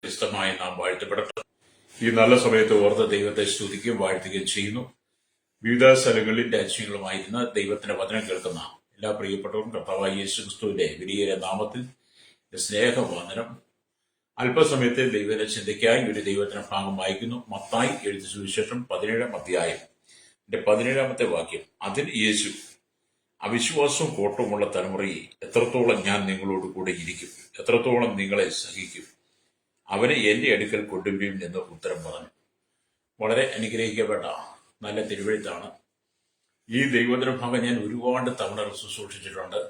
വ്യത്യസ്തമായി നാം വാഴ്ത്തപ്പെടട്ടെ. ഈ നല്ല സമയത്ത് ഓർത്ത് ദൈവത്തെ സ്തുതിക്കുകയും വാഴ്ത്തുകയും ചെയ്യുന്നു. വിവിധ സ്ഥലങ്ങളിൽ രാജ്യങ്ങളുമായിരുന്ന ദൈവത്തിന്റെ വചനം കേൾക്കുന്ന എല്ലാ പ്രിയപ്പെട്ടവർക്കും കർത്താവായ യേശു ക്രിസ്തുവിന്റെ വലിയ നാമത്തിൽ സ്നേഹവന്ദനം. അല്പസമയത്തെ ദൈവത്തിന്റെ ചിന്തയ്ക്കായി ഒരു ദൈവത്തിന്റെ ഭാഗം വായിക്കുന്നു. മത്തായി എഴുതിയ സുവിശേഷം 17-ാം അധ്യായം 17-ാമത്തെ വാക്യം. അതിന് യേശു, അവിശ്വാസവും കോട്ടവുമുള്ള തലമുറയെ എത്രത്തോളം ഞാൻ നിങ്ങളോട് കൂടെ ഇരിക്കും, എത്രത്തോളം നിങ്ങളെ സഹിക്കും, അവനെ എന്റെ അടുക്കൽ കൊണ്ടുവരും എന്ന് ഉത്തരം പറഞ്ഞു. വളരെ അനുഗ്രഹിക്കപ്പെട്ട നല്ല തിരുവഴുത്താണ്. ഈ ദൈവത്തിന്റെ ഭാഗം ഞാൻ ഒരുപാട് തവണ ശുശ്രൂഷിച്ചിട്ടുണ്ട്.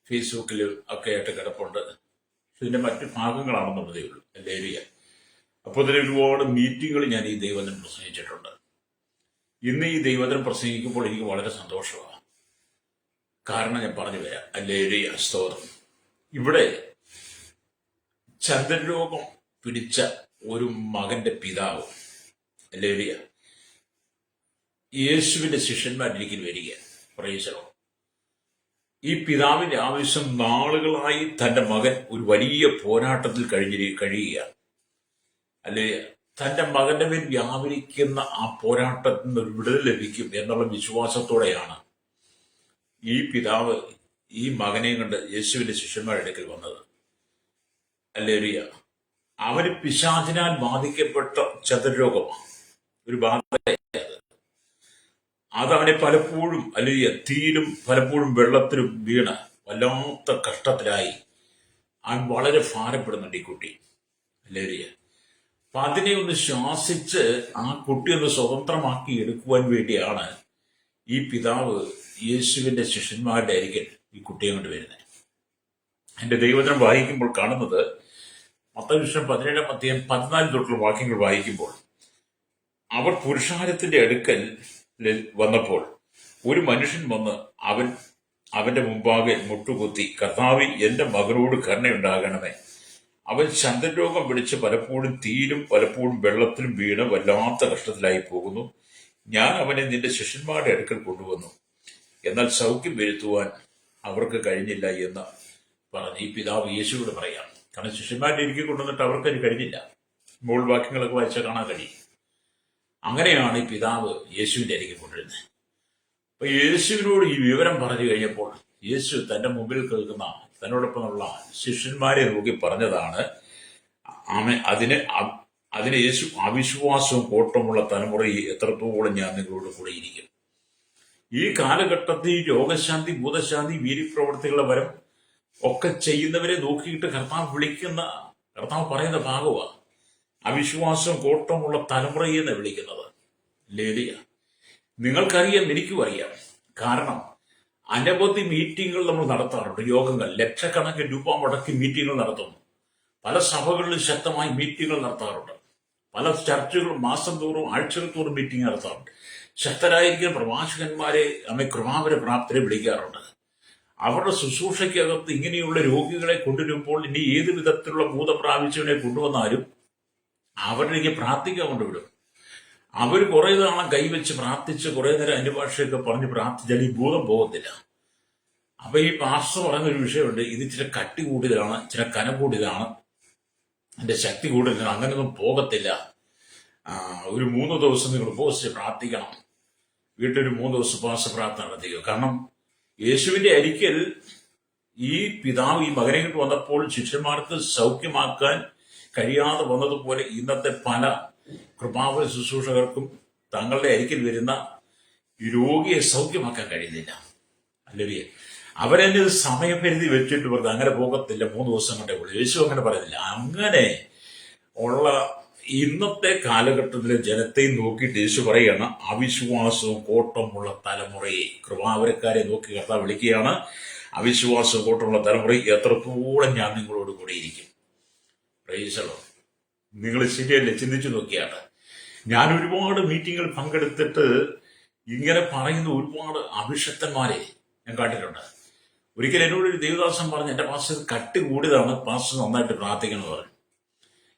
ഫേസ്ബുക്കിൽ ഒക്കെ ആയിട്ട് കിടപ്പുണ്ട്. ഇതിന്റെ മറ്റു ഭാഗങ്ങളാണെന്നുള്ളതേ ഉള്ളൂ എൻ്റെ ഏരിയ. അപ്പോൾ ഇതിൽ ഒരുപാട് മീറ്റിങ്ങുകൾ ഞാൻ ഈ ദൈവത്തിന് പ്രസംഗിച്ചിട്ടുണ്ട്. ഇന്ന് ഈ ദൈവത്തിന് പ്രസംഗിക്കുമ്പോൾ എനിക്ക് വളരെ സന്തോഷമാണ്. കാരണം ഞാൻ പറഞ്ഞു വരാം. അല്ലേരിയ സ്തോത്രം. ഇവിടെ ചന്ദ്രരോഗം പിടിച്ച ഒരു മകന്റെ പിതാവ് അല്ലേരിയ യേശുവിന്റെ ശിഷ്യന്മാരിലേക്ക് വരിക. പ്രൈസലോ. ഈ പിതാവിന്റെ ആവശ്യം നാളുകളായി തന്റെ മകൻ ഒരു വലിയ പോരാട്ടത്തിൽ കഴിയുകയാണ്. അല്ലെ, തന്റെ മകന്റെ മേൽ വ്യാപരിക്കുന്ന ആ പോരാട്ടത്തിൽ നിന്ന് ഒരു വിടുതൽ ലഭിക്കും എന്നുള്ള വിശ്വാസത്തോടെയാണ് ഈ പിതാവ് ഈ മകനെ കണ്ട് യേശുവിന്റെ ശിഷ്യന്മാരുടെ അടുക്കൽ വന്നത്. അല്ലേരിയ. അവന് പിശാചിനാൽ ബാധിക്കപ്പെട്ട ചതുർരോഗമാണ്, ഒരു ബാധയാണ്. അതവനെ പലപ്പോഴും അല്ലെങ്കിൽ തീയിലും പലപ്പോഴും വെള്ളത്തിലും വീണ് വല്ലാത്ത കഷ്ടത്തിലായി അവൻ വളരെ ഭാരപ്പെടുന്നുണ്ട് ഈ കുട്ടി. അല്ലേരിയ. അപ്പൊ അതിനെ ഒന്ന് ശ്വാസിച്ച് ആ കുട്ടി ഒന്ന് സ്വതന്ത്രമാക്കി എടുക്കുവാൻ വേണ്ടിയാണ് ഈ പിതാവ് യേശുവിന്റെ ശിഷ്യന്മാരുടെ അരികിൽ ഈ കുട്ടിയെ കൊണ്ട് വരുന്നത്. എന്റെ ദൈവവചനം വായിക്കുമ്പോൾ കാണുന്നത് മത്തായി 17-ാം അധ്യായം 14 തൊട്ടുള്ള വാക്യങ്ങൾ വായിക്കുമ്പോൾ, അവർ പുരുഷാരത്തിന്റെ അടുക്കൽ വന്നപ്പോൾ ഒരു മനുഷ്യൻ വന്ന് അവന്റെ മുമ്പാകെ മുട്ടുകുത്തി, കർത്താവേ, എന്റെ മകനോട് കരുണയുണ്ടാകണമേ, അവൻ ചന്ദ്രരോഗം പിടിച്ച് പലപ്പോഴും തീയിലും പലപ്പോഴും വെള്ളത്തിലും വീണ് വല്ലാത്ത കഷ്ടത്തിലായി പോകുന്നു. ഞാൻ അവനെ നിന്റെ ശിഷ്യന്മാരുടെ അടുക്കൽ കൊണ്ടുവന്നു, എന്നാൽ സൗഖ്യം വരുത്തുവാൻ അവർക്ക് കഴിഞ്ഞില്ല എന്ന് പറഞ്ഞ് ഈ പിതാവ് യേശുവോട് പറയാം. കാരണം ശിഷ്യന്മാരുടെ ഇരിക്കി കൊണ്ടുവന്നിട്ട് അവർക്കത് കഴിഞ്ഞില്ല. മുകൾ വാക്യങ്ങളൊക്കെ വായിച്ചാൽ കാണാൻ കഴിയും. അങ്ങനെയാണ് ഈ പിതാവ് യേശുവിന്റെ അരികിൽ കൊണ്ടുവരുന്നത്. അപ്പൊ യേശുവിനോട് ഈ വിവരം പറഞ്ഞു കഴിഞ്ഞപ്പോൾ യേശു തന്റെ മുമ്പിൽ കേൾക്കുന്ന തന്നോടൊപ്പമുള്ള ശിഷ്യന്മാരെ നോക്കി പറഞ്ഞതാണ്, അതിന് യേശു, അവിശ്വാസവും കോട്ടമുള്ള തലമുറയെ എത്രത്തോളം ഞാൻ നിങ്ങളോട് കൂടെ ഇരിക്കും. ഈ കാലഘട്ടത്തിൽ രോഗശാന്തി, ഭൂതശാന്തി, വീര്യപ്രവർത്തികളുടെ വരം ഒക്കെ ചെയ്യുന്നവരെ നോക്കിയിട്ട് കർത്താവ് പറയുന്ന ഭാഗമാണ് അവിശ്വാസം കോട്ടമുള്ള തലമുറയെന്ന് വിളിക്കുന്നത്. ലേലിയ. നിങ്ങൾക്കറിയാം, എനിക്കും അറിയാം. കാരണം അനവധി മീറ്റിങ്ങുകൾ നമ്മൾ നടത്താറുണ്ട്. യോഗങ്ങൾ ലക്ഷക്കണക്കിന് രൂപ മുടക്കി മീറ്റിങ്ങുകൾ നടത്തുന്നു. പല സഭകളിലും ശക്തമായി മീറ്റിങ്ങുകൾ നടത്താറുണ്ട്. പല ചർച്ചകളും മാസം തോറും ആഴ്ചകൾ തോറും മീറ്റിംഗ് നടത്താറുണ്ട്. ശക്തരായിരിക്കുന്ന പ്രവാചകന്മാരെ നമ്മെ കൃപാവര പ്രാപ്തരെ വിളിക്കാറുണ്ട്. അവരുടെ ശുശ്രൂഷയ്ക്കകത്ത് ഇങ്ങനെയുള്ള രോഗികളെ കൊണ്ടുവരുമ്പോൾ ഇനി ഏത് വിധത്തിലുള്ള ഭൂതം പ്രാപിച്ചവനെ കൊണ്ടുവന്നാലും അവരിലേക്ക് പ്രാർത്ഥിക്കാൻ കൊണ്ടുവിടും. അവർ കുറെ നാളം കൈവച്ച് പ്രാർത്ഥിച്ച് കുറെ നേരം അന്യഭാഷയൊക്കെ പറഞ്ഞ് പ്രാർത്ഥിച്ചാൽ ഈ ഭൂതം പോകത്തില്ല. അപ്പൊ ഈ പാസ്റ്റർ പറയുന്നൊരു വിഷയമുണ്ട്, ഇത് ചില കട്ടി കൂടുതലാണ്, ചില കനം കൂടുതലാണ്, എന്റെ ശക്തി കൂടുതലാണ്, അങ്ങനെയൊന്നും പോകത്തില്ല. ഒരു 3 ദിവസം നിങ്ങൾ ഉപവസിച്ച് പ്രാർത്ഥിക്കണം. വീട്ടിൽ 3 ദിവസം ഉപവാസ പ്രാർത്ഥന നടത്തിക്കുക. കാരണം യേശുവിന്റെ അരിക്കൽ ഈ പിതാവ് ഈ മകനെ കൊണ്ട് വന്നപ്പോൾ ശിഷ്യന്മാർക്ക് സൗഖ്യമാക്കാൻ കഴിയാതെ വന്നതുപോലെ ഇന്നത്തെ പല കൃപാവര ശുശ്രൂഷകർക്കും തങ്ങളുടെ അരികിൽ വരുന്ന ഈ രോഗിയെ സൗഖ്യമാക്കാൻ കഴിയുന്നില്ല. അല്ലെങ്കിൽ അവരെന്നെ സമയപരിധി വെച്ചിട്ട് പറഞ്ഞത് അങ്ങനെ പോകത്തില്ല, 3 ദിവസം കൊണ്ടേ ഉള്ളൂ. യേശു അങ്ങനെ പറയുന്നില്ല. അങ്ങനെ ഉള്ള ഇന്നത്തെ കാലഘട്ടത്തിലെ ജനത്തെ നോക്കിയിട്ട് യേശു പറയുകയാണ്, അവിശ്വാസവും കോട്ടമുള്ള തലമുറയെ, കൃപാവരക്കാരെ നോക്കി കർത്താവ് വിളിക്കുകയാണ്, അവിശ്വാസവും കോട്ടമുള്ള തലമുറയെ എത്രത്തോളം ഞാൻ നിങ്ങളോട് കൂടെ ഇരിക്കും. പ്രൈസലോ. നിങ്ങൾ ശരിയല്ലേ? ചിന്തിച്ചു നോക്കിയാണ്. ഞാൻ ഒരുപാട് മീറ്റിങ്ങുകൾ പങ്കെടുത്തിട്ട് ഇങ്ങനെ പറയുന്ന ഒരുപാട് അഭിഷക്തന്മാരെ ഞാൻ കണ്ടിട്ടുണ്ട്. ഒരിക്കൽ എന്നോട് ഒരു ദേവദാസൻ പറഞ്ഞു, എന്റെ പാസ്റ്റർ കട്ടി കൂടിയതാണ്, പാസ്റ്റർ നന്നായിട്ട് പ്രാർത്ഥിക്കണം പറഞ്ഞു.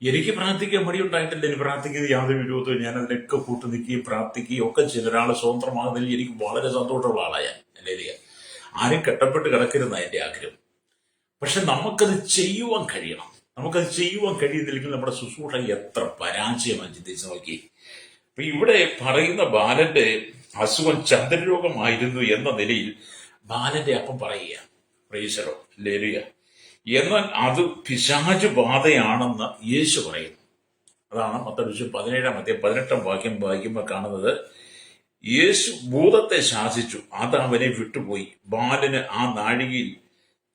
എനിക്ക് പ്രാർത്ഥിക്കാൻ മടിയുണ്ടായിട്ടില്ല. എനിക്ക് പ്രാർത്ഥിക്കുന്നത് യാതൊരു വിരോധവും, ഞാൻ അതിനൊക്കെ കൂട്ടു നിൽക്കുകയും പ്രാർത്ഥിക്കുകയും ഒക്കെ ചെയ്ത ഒരാളെ സ്വതന്ത്രമാകുന്നതിൽ എനിക്ക് വളരെ സന്തോഷമുള്ള ആളാണ്. അല്ലേ, ആരും കെട്ടപ്പെട്ട് കിടക്കരുന്ന എന്റെ ആഗ്രഹം. പക്ഷെ നമുക്കത് ചെയ്യുവാൻ കഴിയണം. നമുക്കത് ചെയ്യുവാൻ കഴിയുന്നില്ലെങ്കിൽ നമ്മുടെ ശുശ്രൂഷ എത്ര പരാജയമാണ് ചിന്തിച്ച് നോക്കി. അപ്പൊ ഇവിടെ പറയുന്ന ബാലന്റെ അസുഖം ചന്ദ്രരോഗമായിരുന്നു എന്ന നിലയിൽ ബാലന്റെ അപ്പം പറയുക, പ്രൈസറോ ലേലുയ, എന്നാൽ അത് പിശാച് ബാധയാണെന്ന് യേശു പറയുന്നു. അതാണ് മത്തായി 17-18 വാക്യം വായിക്കുമ്പോൾ കാണുന്നത്. യേശു ഭൂതത്തെ ശാസിച്ചു, അത് അവനെ വിട്ടുപോയി, ബാലന് ആ നാഴികയിൽ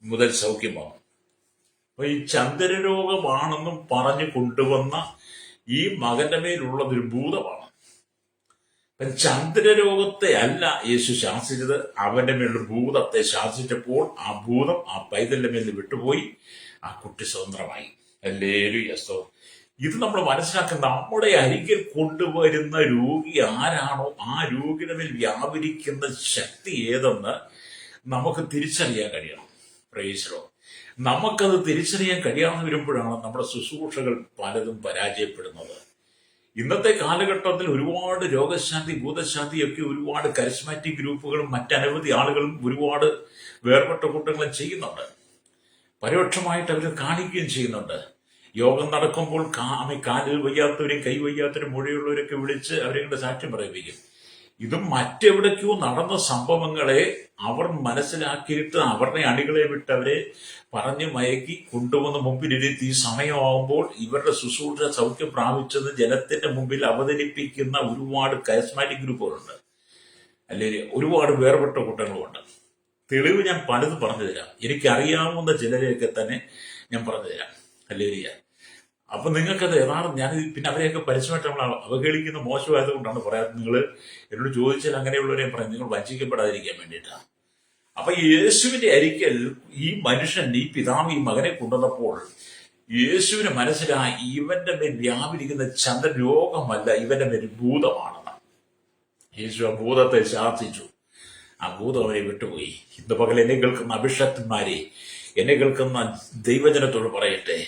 മുതൽ സൗഖ്യം വന്നു. അപ്പൊ ഈ ചന്ദ്രരോഗമാണെന്നും പറഞ്ഞു കൊണ്ടുവന്ന ഈ മകന്റെ മേലുള്ളതൊരു ഭൂതമാണ്. ചന്ദ്രരോഗത്തെ അല്ല യേശു ശാസിച്ചത്, അവന്റെ മേലുള്ള ഭൂതത്തെ ശാസിച്ചപ്പോൾ ആ ഭൂതം ആ പൈതലിന്റെ മേലിൽ വിട്ടുപോയി, ആ കുട്ടി സ്വതന്ത്രമായി. ഹല്ലേലൂയ. ഇത് നമ്മൾ മനസ്സിലാക്കുന്ന, നമ്മുടെ അരികിൽ കൊണ്ടുവരുന്ന രോഗി ആരാണോ ആ രോഗിയുടെ മേൽ വ്യാപരിക്കുന്ന ശക്തി ഏതെന്ന് നമുക്ക് തിരിച്ചറിയാൻ കഴിയണം. Price the Lord. നമുക്കത് തിരിച്ചറിയാൻ കഴിയാതെ വരുമ്പോഴാണ് നമ്മുടെ ശുശ്രൂഷകൾ പലതും പരാജയപ്പെടുന്നത്. ഇന്നത്തെ കാലഘട്ടത്തിൽ ഒരുപാട് രോഗശാന്തി ഭൂതശാന്തി ഒക്കെ ഒരുപാട് കരിസ്മാറ്റിക് ഗ്രൂപ്പുകളും മറ്റനവധി ആളുകളും ഒരുപാട് വേർപെട്ട കൂട്ടങ്ങളും ചെയ്യുന്നുണ്ട്. പരോക്ഷമായിട്ട് അവർ കാണിക്കുകയും ചെയ്യുന്നുണ്ട്. യോഗം നടക്കുമ്പോൾ കാലിൽ വയ്യാത്തവരും കൈ വയ്യാത്തവരും മൊഴിയുള്ളവരൊക്കെ വിളിച്ച് അവരെ സാക്ഷ്യം പറയിപ്പിക്കും. ഇതും മറ്റെവിടേക്കോ നടന്ന സംഭവങ്ങളെ അവർ മനസ്സിലാക്കിയിട്ട് അവരുടെ അണികളെ വിട്ട് അവരെ പറഞ്ഞു മയക്കി കൊണ്ടുവന്ന് മുമ്പിലിരുത്തി സമയമാകുമ്പോൾ ഇവരുടെ ശുശ്രൂഷ സൗഖ്യം പ്രാപിച്ചത് ജനത്തിന്റെ മുമ്പിൽ അവതരിപ്പിക്കുന്ന ഒരുപാട് കരിസ്മാറ്റിക് ഗ്രൂപ്പുകളുണ്ട്, അല്ലെങ്കിൽ ഒരുപാട് വേർപെട്ട കൂട്ടങ്ങളുമുണ്ട്. തെളിവ് ഞാൻ പലതും പറഞ്ഞു തരാം. എനിക്കറിയാവുന്ന ചിലരെയൊക്കെ തന്നെ ഞാൻ പറഞ്ഞു തരാം. അല്ലെങ്കിൽ അപ്പൊ നിങ്ങൾക്കത് യഥാർത്ഥം ഞാൻ പിന്നെ അവരെയൊക്കെ പരസ്യമായിട്ട് നമ്മൾ അവഹേളിക്കുന്ന മോശമായത് കൊണ്ടാണ് പറയാത്തത്. നിങ്ങൾ എന്നോട് ചോദിച്ചാൽ അങ്ങനെയുള്ളവരെ പറയും, നിങ്ങൾ വഞ്ചിക്കപ്പെടാതിരിക്കാൻ വേണ്ടിയിട്ടാണ്. അപ്പൊ യേശുവിന്റെ അരിക്കൽ ഈ മനുഷ്യൻ ഈ പിതാവ് ഈ മകനെ കൊണ്ടുവന്നപ്പോൾ യേശുവിന് മനസ്സിലായി ഇവന്റെ മേൽ വ്യാപരിക്കുന്ന ചന്ദ്രരോഗമല്ല, ഇവന്റെ മേൽ ഭൂതമാണെന്ന്. യേശു ആ ഭൂതത്തെ ശാസിച്ചു, ആ ഭൂതം അവനെ വിട്ടുപോയി. ഇന്ന് പകൽ എന്നെ കേൾക്കുന്ന അഭിഷക്തന്മാരെ, എന്നെ കേൾക്കുന്ന ദൈവജനത്തോട് പറയട്ടെ,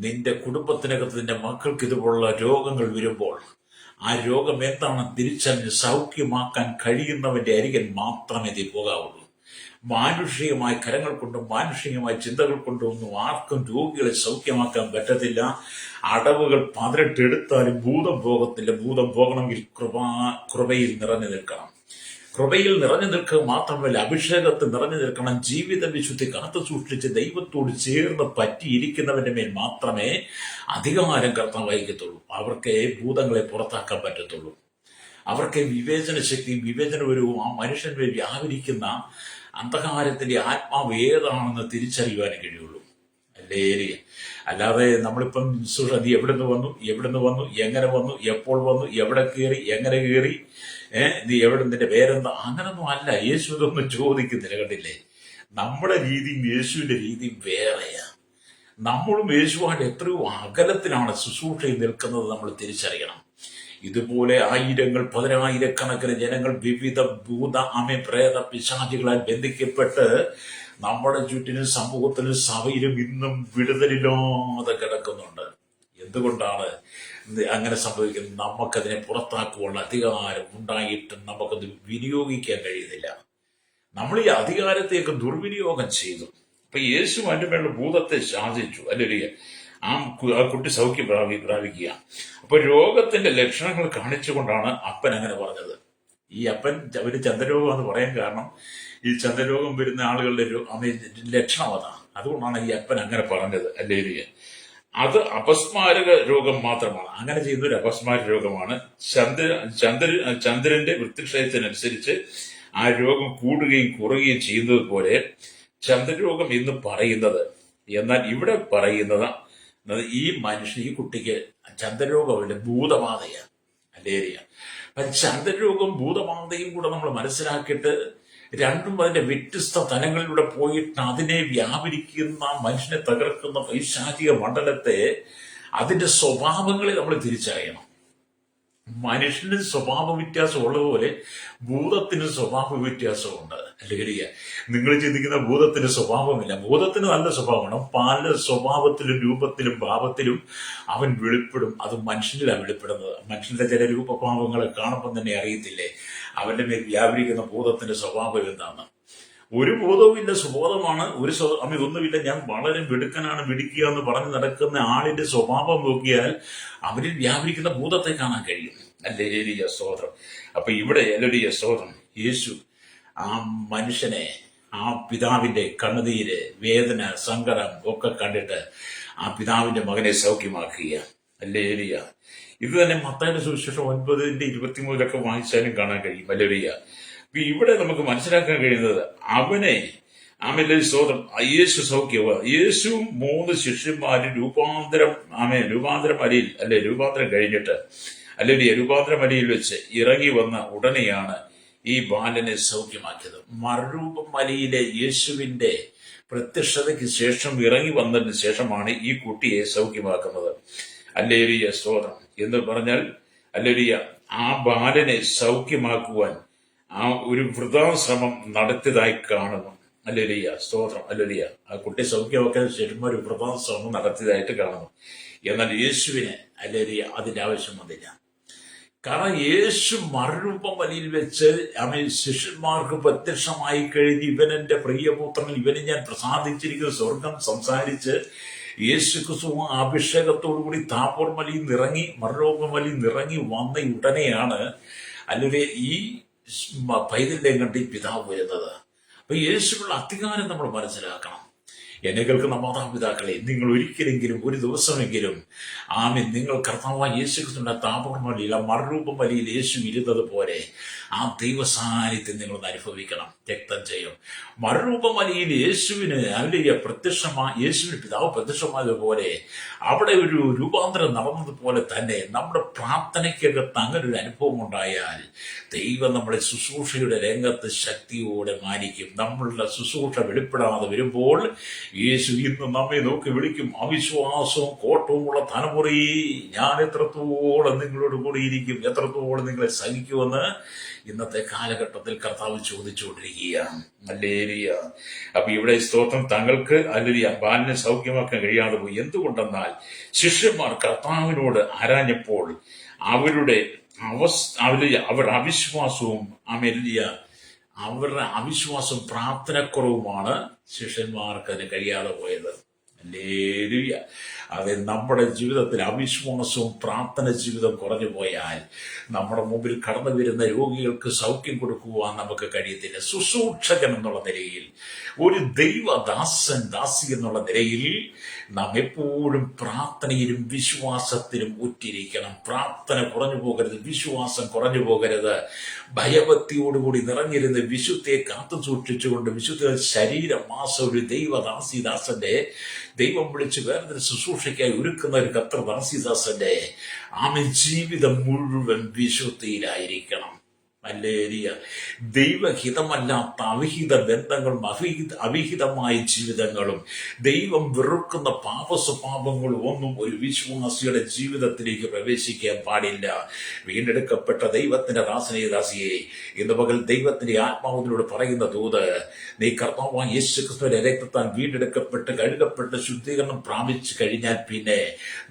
നിന്റെ കുടുംബത്തിനകത്ത് നിന്റെ മക്കൾക്ക് ഇതുപോലുള്ള രോഗങ്ങൾ വരുമ്പോൾ ആ രോഗം എന്താണെന്ന് തിരിച്ചറിഞ്ഞ് സൗഖ്യമാക്കാൻ കഴിയുന്നവന്റെ അരികൽ മാത്രമേ ഇത് പോകാവുള്ളൂ. മാനുഷികമായ കരങ്ങൾ കൊണ്ടും മാനുഷികമായ ചിന്തകൾ കൊണ്ടും ഒന്നും ആർക്കും രോഗികളെ സൗഖ്യമാക്കാൻ പറ്റത്തില്ല. അടവുകൾ 18 എടുത്താലും ഭൂതം പോകത്തില്ല. ഭൂതം പോകണമെങ്കിൽ കൃപയിൽ നിറഞ്ഞു നിൽക്കണം. കൃപയിൽ നിറഞ്ഞു നിൽക്കുക മാത്രമല്ല, അഭിഷേകത്തിൽ നിറഞ്ഞു നിൽക്കണം. ജീവിത വിശുദ്ധി കാത്തു സൂക്ഷിച്ച് ദൈവത്തോട് ചേർന്ന് പറ്റിയിരിക്കുന്നവന്റെ മേൽ മാത്രമേ അധികാരം കർത്താവ് വഹിക്കത്തുള്ളൂ. അവർക്ക് ഭൂതങ്ങളെ പുറത്താക്കാൻ പറ്റത്തുള്ളൂ. അവർക്ക് വിവേചന ശക്തിയും വിവേചനപരവും ആ മനുഷ്യന്റെ വ്യാപരിക്കുന്ന അന്ധകാരത്തിന്റെ ആത്മാവ് ഏതാണെന്ന് തിരിച്ചറിയുവാനും കഴിയുള്ളൂ. അല്ലാതെ നമ്മളിപ്പം നീ എവിടുന്ന് വന്നു, എങ്ങനെ വന്നു, എപ്പോൾ വന്നു, എവിടെ കയറി, എങ്ങനെ കയറി, നീ എവിടെ, നിന്റെ പേരെന്താ, അങ്ങനൊന്നും അല്ല. യേശു ഇതൊന്നും ചോദിക്കുന്നില്ല. കണ്ടില്ലേ, നമ്മുടെ രീതിയും യേശുവിന്റെ രീതിയും വേറെയാ. നമ്മളും യേശുവായിട്ട് എത്രയോ അകലത്തിലാണ് ശുശ്രൂഷയിൽ നിൽക്കുന്നത് നമ്മൾ തിരിച്ചറിയണം. ഇതുപോലെ ആയിരങ്ങൾ 10,000-കണക്കിന് ജനങ്ങൾ വിവിധ ഭൂത പ്രേത പിശാചികളാൽ ബന്ധിക്കപ്പെട്ട് നമ്മുടെ ചുറ്റിനും സമൂഹത്തിനും സഭയിലും ഇന്നും വിടുതലില്ലാതെ കിടക്കുന്നുണ്ട്. എന്തുകൊണ്ടാണ് അങ്ങനെ സംഭവിക്കുന്നത്? നമുക്കതിനെ പുറത്താക്കുവാനുള്ള അധികാരം ഉണ്ടായിട്ടും നമുക്കത് വിനിയോഗിക്കാൻ കഴിയുന്നില്ല. നമ്മൾ ഈ അധികാരത്തെയൊക്കെ ദുർവിനിയോഗം ചെയ്തു. അപ്പൊ യേശു അതിന്റെ മേലുള്ള ഭൂതത്തെ ശാസിച്ചു, അല്ലെങ്കിൽ ആ കുട്ടി സൗഖ്യം പ്രാപിക്കുക. അപ്പൊ രോഗത്തിന്റെ ലക്ഷണങ്ങൾ കാണിച്ചുകൊണ്ടാണ് അപ്പൻ അങ്ങനെ പറഞ്ഞത്. ഈ അപ്പൻ ഒരു ചന്ദ്രരോഗം എന്ന് പറയാൻ കാരണം ഈ ചന്ദ്രരോഗം വരുന്ന ആളുകളുടെ ലക്ഷണം അതാണ്. അതുകൊണ്ടാണ് ഈ അപ്പൻ അങ്ങനെ പറഞ്ഞത്. അല്ലെങ്കിൽ അത് അപസ്മാരക രോഗം മാത്രമാണ്. അങ്ങനെ ചെയ്യുന്ന ഒരു അപസ്മാര രോഗമാണ്. ചന്ദ്രന്റെ വൃത്തിക്ഷയത്തിനനുസരിച്ച് ആ രോഗം കൂടുകയും കുറയുകയും ചെയ്യുന്നത് പോലെ ചന്ദ്രരോഗം എന്ന് പറയുന്നത്. എന്നാൽ ഇവിടെ പറയുന്നത് ഈ മനുഷ്യൻ, ഈ കുട്ടിക്ക് ചന്ദ്രരോഗമല്ല, ഭൂതബാധയാണ്. അല്ലേരിയ. ചന്ദ്രരോഗം ഭൂതബാധയും കൂടെ നമ്മൾ മനസ്സിലാക്കിയിട്ട് രണ്ടും അതിന്റെ വ്യത്യസ്ത തലങ്ങളിലൂടെ പോയിട്ട് അതിനെ വ്യാപരിക്കുന്ന മനുഷ്യനെ തകർക്കുന്ന പൈശാചിക മണ്ഡലത്തെ, അതിന്റെ സ്വഭാവങ്ങളെ നമ്മൾ തിരിച്ചറിയണം. മനുഷ്യന് സ്വഭാവ വ്യത്യാസം ഉള്ളതുപോലെ ഭൂതത്തിന് സ്വഭാവ വ്യത്യാസമുണ്ട്. അല്ലെങ്കിൽ നിങ്ങൾ ചിന്തിക്കുന്ന ഭൂതത്തിന് സ്വഭാവമില്ല. ഭൂതത്തിന് നല്ല സ്വഭാവമാണ്. പല സ്വഭാവത്തിലും രൂപത്തിലും ഭാവത്തിലും അവൻ വെളിപ്പെടും. അത് മനുഷ്യനിലാണ് വെളിപ്പെടുന്നത്. മനുഷ്യന്റെ ചില രൂപഭാവങ്ങളെ കാണുമ്പോൾ തന്നെ അറിയത്തില്ലേ അവന്റെ മേൽ വ്യാപരിക്കുന്ന ഭൂതത്തിന്റെ സ്വഭാവം എന്താണ്. ഒരു ബോധവുമില്ല, സുബോധമാണ്, ഒന്നുമില്ല, ഞാൻ വളരെ മിടുക്കനാണ്, മിടുക്കുക എന്ന് പറഞ്ഞ് നടക്കുന്ന ആളിന്റെ സ്വഭാവം നോക്കിയാൽ അവരിൽ വ്യാപരിക്കുന്ന ഭൂതത്തെ കാണാൻ കഴിയും. ഹല്ലേലൂയ, സ്തോത്രം. അപ്പൊ ഇവിടെ ഹല്ലേലൂയ, സ്തോത്രം, യേശു ആ മനുഷ്യനെ, ആ പിതാവിന്റെ കണ്ണുനീര്, വേദന, സങ്കടം ഒക്കെ കണ്ടിട്ട് ആ പിതാവിന്റെ മകനെ സൗഖ്യമാക്കുക. ഹല്ലേലൂയ. ഇത് തന്നെ മത്തായിയുടെ സുവിശേഷം 9:23 വായിച്ചാലും കാണാൻ കഴിയും. ഹല്ലേലൂയ. ഇവിടെ നമുക്ക് മനസ്സിലാക്കാൻ കഴിയുന്നത് അവനെ സ്തോത്രം, യേശു സൗഖ്യമാ. യേശുവും 3 ശിഷ്യന്മാരും രൂപാന്തരം കഴിഞ്ഞിട്ട് രൂപാന്തരം അരിയിൽ വെച്ച് ഇറങ്ങി വന്ന ഉടനെയാണ് ഈ ബാലനെ സൗഖ്യമാക്കിയത്. മറുരൂപം മലയിലെ യേശുവിന്റെ പ്രത്യക്ഷതയ്ക്ക് ശേഷം ഇറങ്ങി വന്നതിന് ശേഷമാണ് ഈ കുട്ടിയെ സൗഖ്യമാക്കുന്നത്. ഹല്ലേലൂയ, സ്തോത്രം. എന്ന് പറഞ്ഞാൽ ഹല്ലേലൂയ, ആ ബാലനെ സൗഖ്യമാക്കുവാൻ ആ ഒരു വൃഥാശ്രമം നടത്തിയതായി കാണുന്നു. ഹല്ലേലൂയ, സ്തോത്രം. ഹല്ലേലൂയ. ആ കുട്ടി സൗഖ്യമാക്കാൻ ശേഷം ഒരു വൃഥാശ്രമം നടത്തിയതായിട്ട് കാണുന്നു. എന്നാൽ യേശുവിന് ഹല്ലേലൂയ അതിന്റെ ആവശ്യം വന്നില്ല. കാരണം യേശു മറുരൂപം വലിയിൽ വെച്ച് ശിഷ്യന്മാർക്ക് പ്രത്യക്ഷമായി കഴിഞ്ഞ് ഇവനെന്റെ പ്രിയപുത്രൻ, ഇവനെ ഞാൻ പ്രസാദിച്ചിരിക്കുന്ന സ്വർഗം സംസാരിച്ച് യേശു ക്രിസ്തു അഭിഷേകത്തോടുകൂടി താപോർ മലയിൽ നിറങ്ങി, മറുരൂപ മലയിൽ നിറങ്ങി വന്ന ഉടനെയാണ് ഈ പൈതലിനെ കണ്ട് ഈ പിതാവ് വരുന്നത്. അപ്പൊ യേശുവിനുള്ള അധികാരം നമ്മൾ മനസ്സിലാക്കണം. എന്നെ കേൾക്കുന്ന മാതാപിതാക്കളെ, നിങ്ങൾ ഒരിക്കലെങ്കിലും ഒരു ദിവസമെങ്കിലും നിങ്ങൾ കർത്താവായ യേശു ക്രിസ്തുവിന്റെ താപോർ മലയിൽ, ആ മറുരൂപം മലയിൽ യേശു ഇരുന്നത് പോലെ ആ ദൈവ സാന്നിധ്യം നിങ്ങളൊന്ന് അനുഭവിക്കണം. രക്തം ചെയ്യും. മറുരൂപ മലയിൽ യേശുവിന് യേശുവിന് പിതാവ് പ്രത്യക്ഷമായതുപോലെ അവിടെ ഒരു രൂപാന്തരം നടന്നതുപോലെ തന്നെ നമ്മുടെ പ്രാർത്ഥനയ്ക്കകത്ത് അങ്ങനെ ഒരു അനുഭവം ഉണ്ടായാൽ ദൈവം നമ്മളെ ശുശ്രൂഷയുടെ രംഗത്ത് ശക്തിയോടെ മാനിക്കും. നമ്മളുടെ ശുശ്രൂഷ വെളിപ്പെടാതെ വരുമ്പോൾ യേശു ഇന്ന് നമ്മെ നോക്കി വിളിക്കും, അവിശ്വാസവും കോട്ടവുമുള്ള തലമുറയെ ഞാൻ എത്രത്തോളം നിങ്ങളോട് കൂടി ഇരിക്കും, എത്രത്തോളം നിങ്ങളെ സഹിക്കുമെന്ന് ഇന്നത്തെ കാലഘട്ടത്തിൽ കർത്താവ് ചോദിച്ചുകൊണ്ടിരിക്കുകയാണ്. ഹല്ലേലൂയ. അപ്പൊ ഇവിടെ സ്തോത്രം, തങ്ങൾക്ക് ബാലിനെ സൗഖ്യമാക്കാൻ കഴിയാതെ പോയി. എന്തുകൊണ്ടെന്നാൽ ശിഷ്യന്മാർ കർത്താവിനോട് ആരാഞ്ഞപ്പോൾ അവരുടെ അവിശ്വാസവും അവരുടെ അവിശ്വാസം പ്രാർത്ഥനക്കുറവുമാണ് ശിഷ്യന്മാർക്ക് അതിന് കഴിയാതെ പോയത്. ഹല്ലേലൂയ. അത് നമ്മുടെ ജീവിതത്തിൽ അവിശ്വാസവും പ്രാർത്ഥന ജീവിതം കുറഞ്ഞു പോയാൽ നമ്മുടെ മുമ്പിൽ കടന്നു വരുന്ന രോഗികൾക്ക് സൗഖ്യം കൊടുക്കുവാൻ നമുക്ക് കഴിയത്തില്ല. ശുശ്രൂഷകൻ എന്നുള്ള നിലയിൽ, ഒരു ദൈവദാസൻ, ദാസി എന്നുള്ള നിലയിൽ നാം എപ്പോഴും പ്രാർത്ഥനയിലും വിശ്വാസത്തിലും ഉറ്റിരിക്കണം. പ്രാർത്ഥന കുറഞ്ഞു പോകരുത്, വിശ്വാസം കുറഞ്ഞു പോകരുത്. ഭയഭക്തിയോടുകൂടി നിറഞ്ഞിരുന്ന് വിശുദ്ധയെ കാത്തു സൂക്ഷിച്ചുകൊണ്ട് വിശുദ്ധ ശരീരമാസം ഒരു ദൈവദാസിദാസന്റെ ദൈവം വിളിച്ച് വേറെ ശുശ്രൂഷയ്ക്കായി ഒരുക്കുന്ന ഒരു കർത്തൃദാസിദാസന്റെ ജീവിതം മുഴുവൻ വിശുദ്ധിയിലായിരിക്കണം. ഹല്ലേലൂയ. ദൈവഹിതമല്ലാത്ത അവിഹിത ബന്ധങ്ങളും അവിഹിതമായ ജീവിതങ്ങളും ദൈവം വെറുക്കുന്ന പാപസ്വഭാവങ്ങളും ഒന്നും ഒരു വിശ്വാസിയുടെ ജീവിതത്തിലേക്ക് പ്രവേശിക്കാൻ പാടില്ല. വീണ്ടെടുക്കപ്പെട്ട ദൈവത്തിന്റെ ദാസിയെ ഇന്ന് പകൽ ദൈവത്തിന്റെ ആത്മാവിനോട് പറയുന്ന ദൂത്, നീ കർത്താവായ യേശു ക്രിസ്തുവിന്റെ രക്തത്താൽ വീണ്ടെടുക്കപ്പെട്ട് കഴുകപ്പെട്ട് ശുദ്ധീകരണം പ്രാപിച്ചു കഴിഞ്ഞാൽ പിന്നെ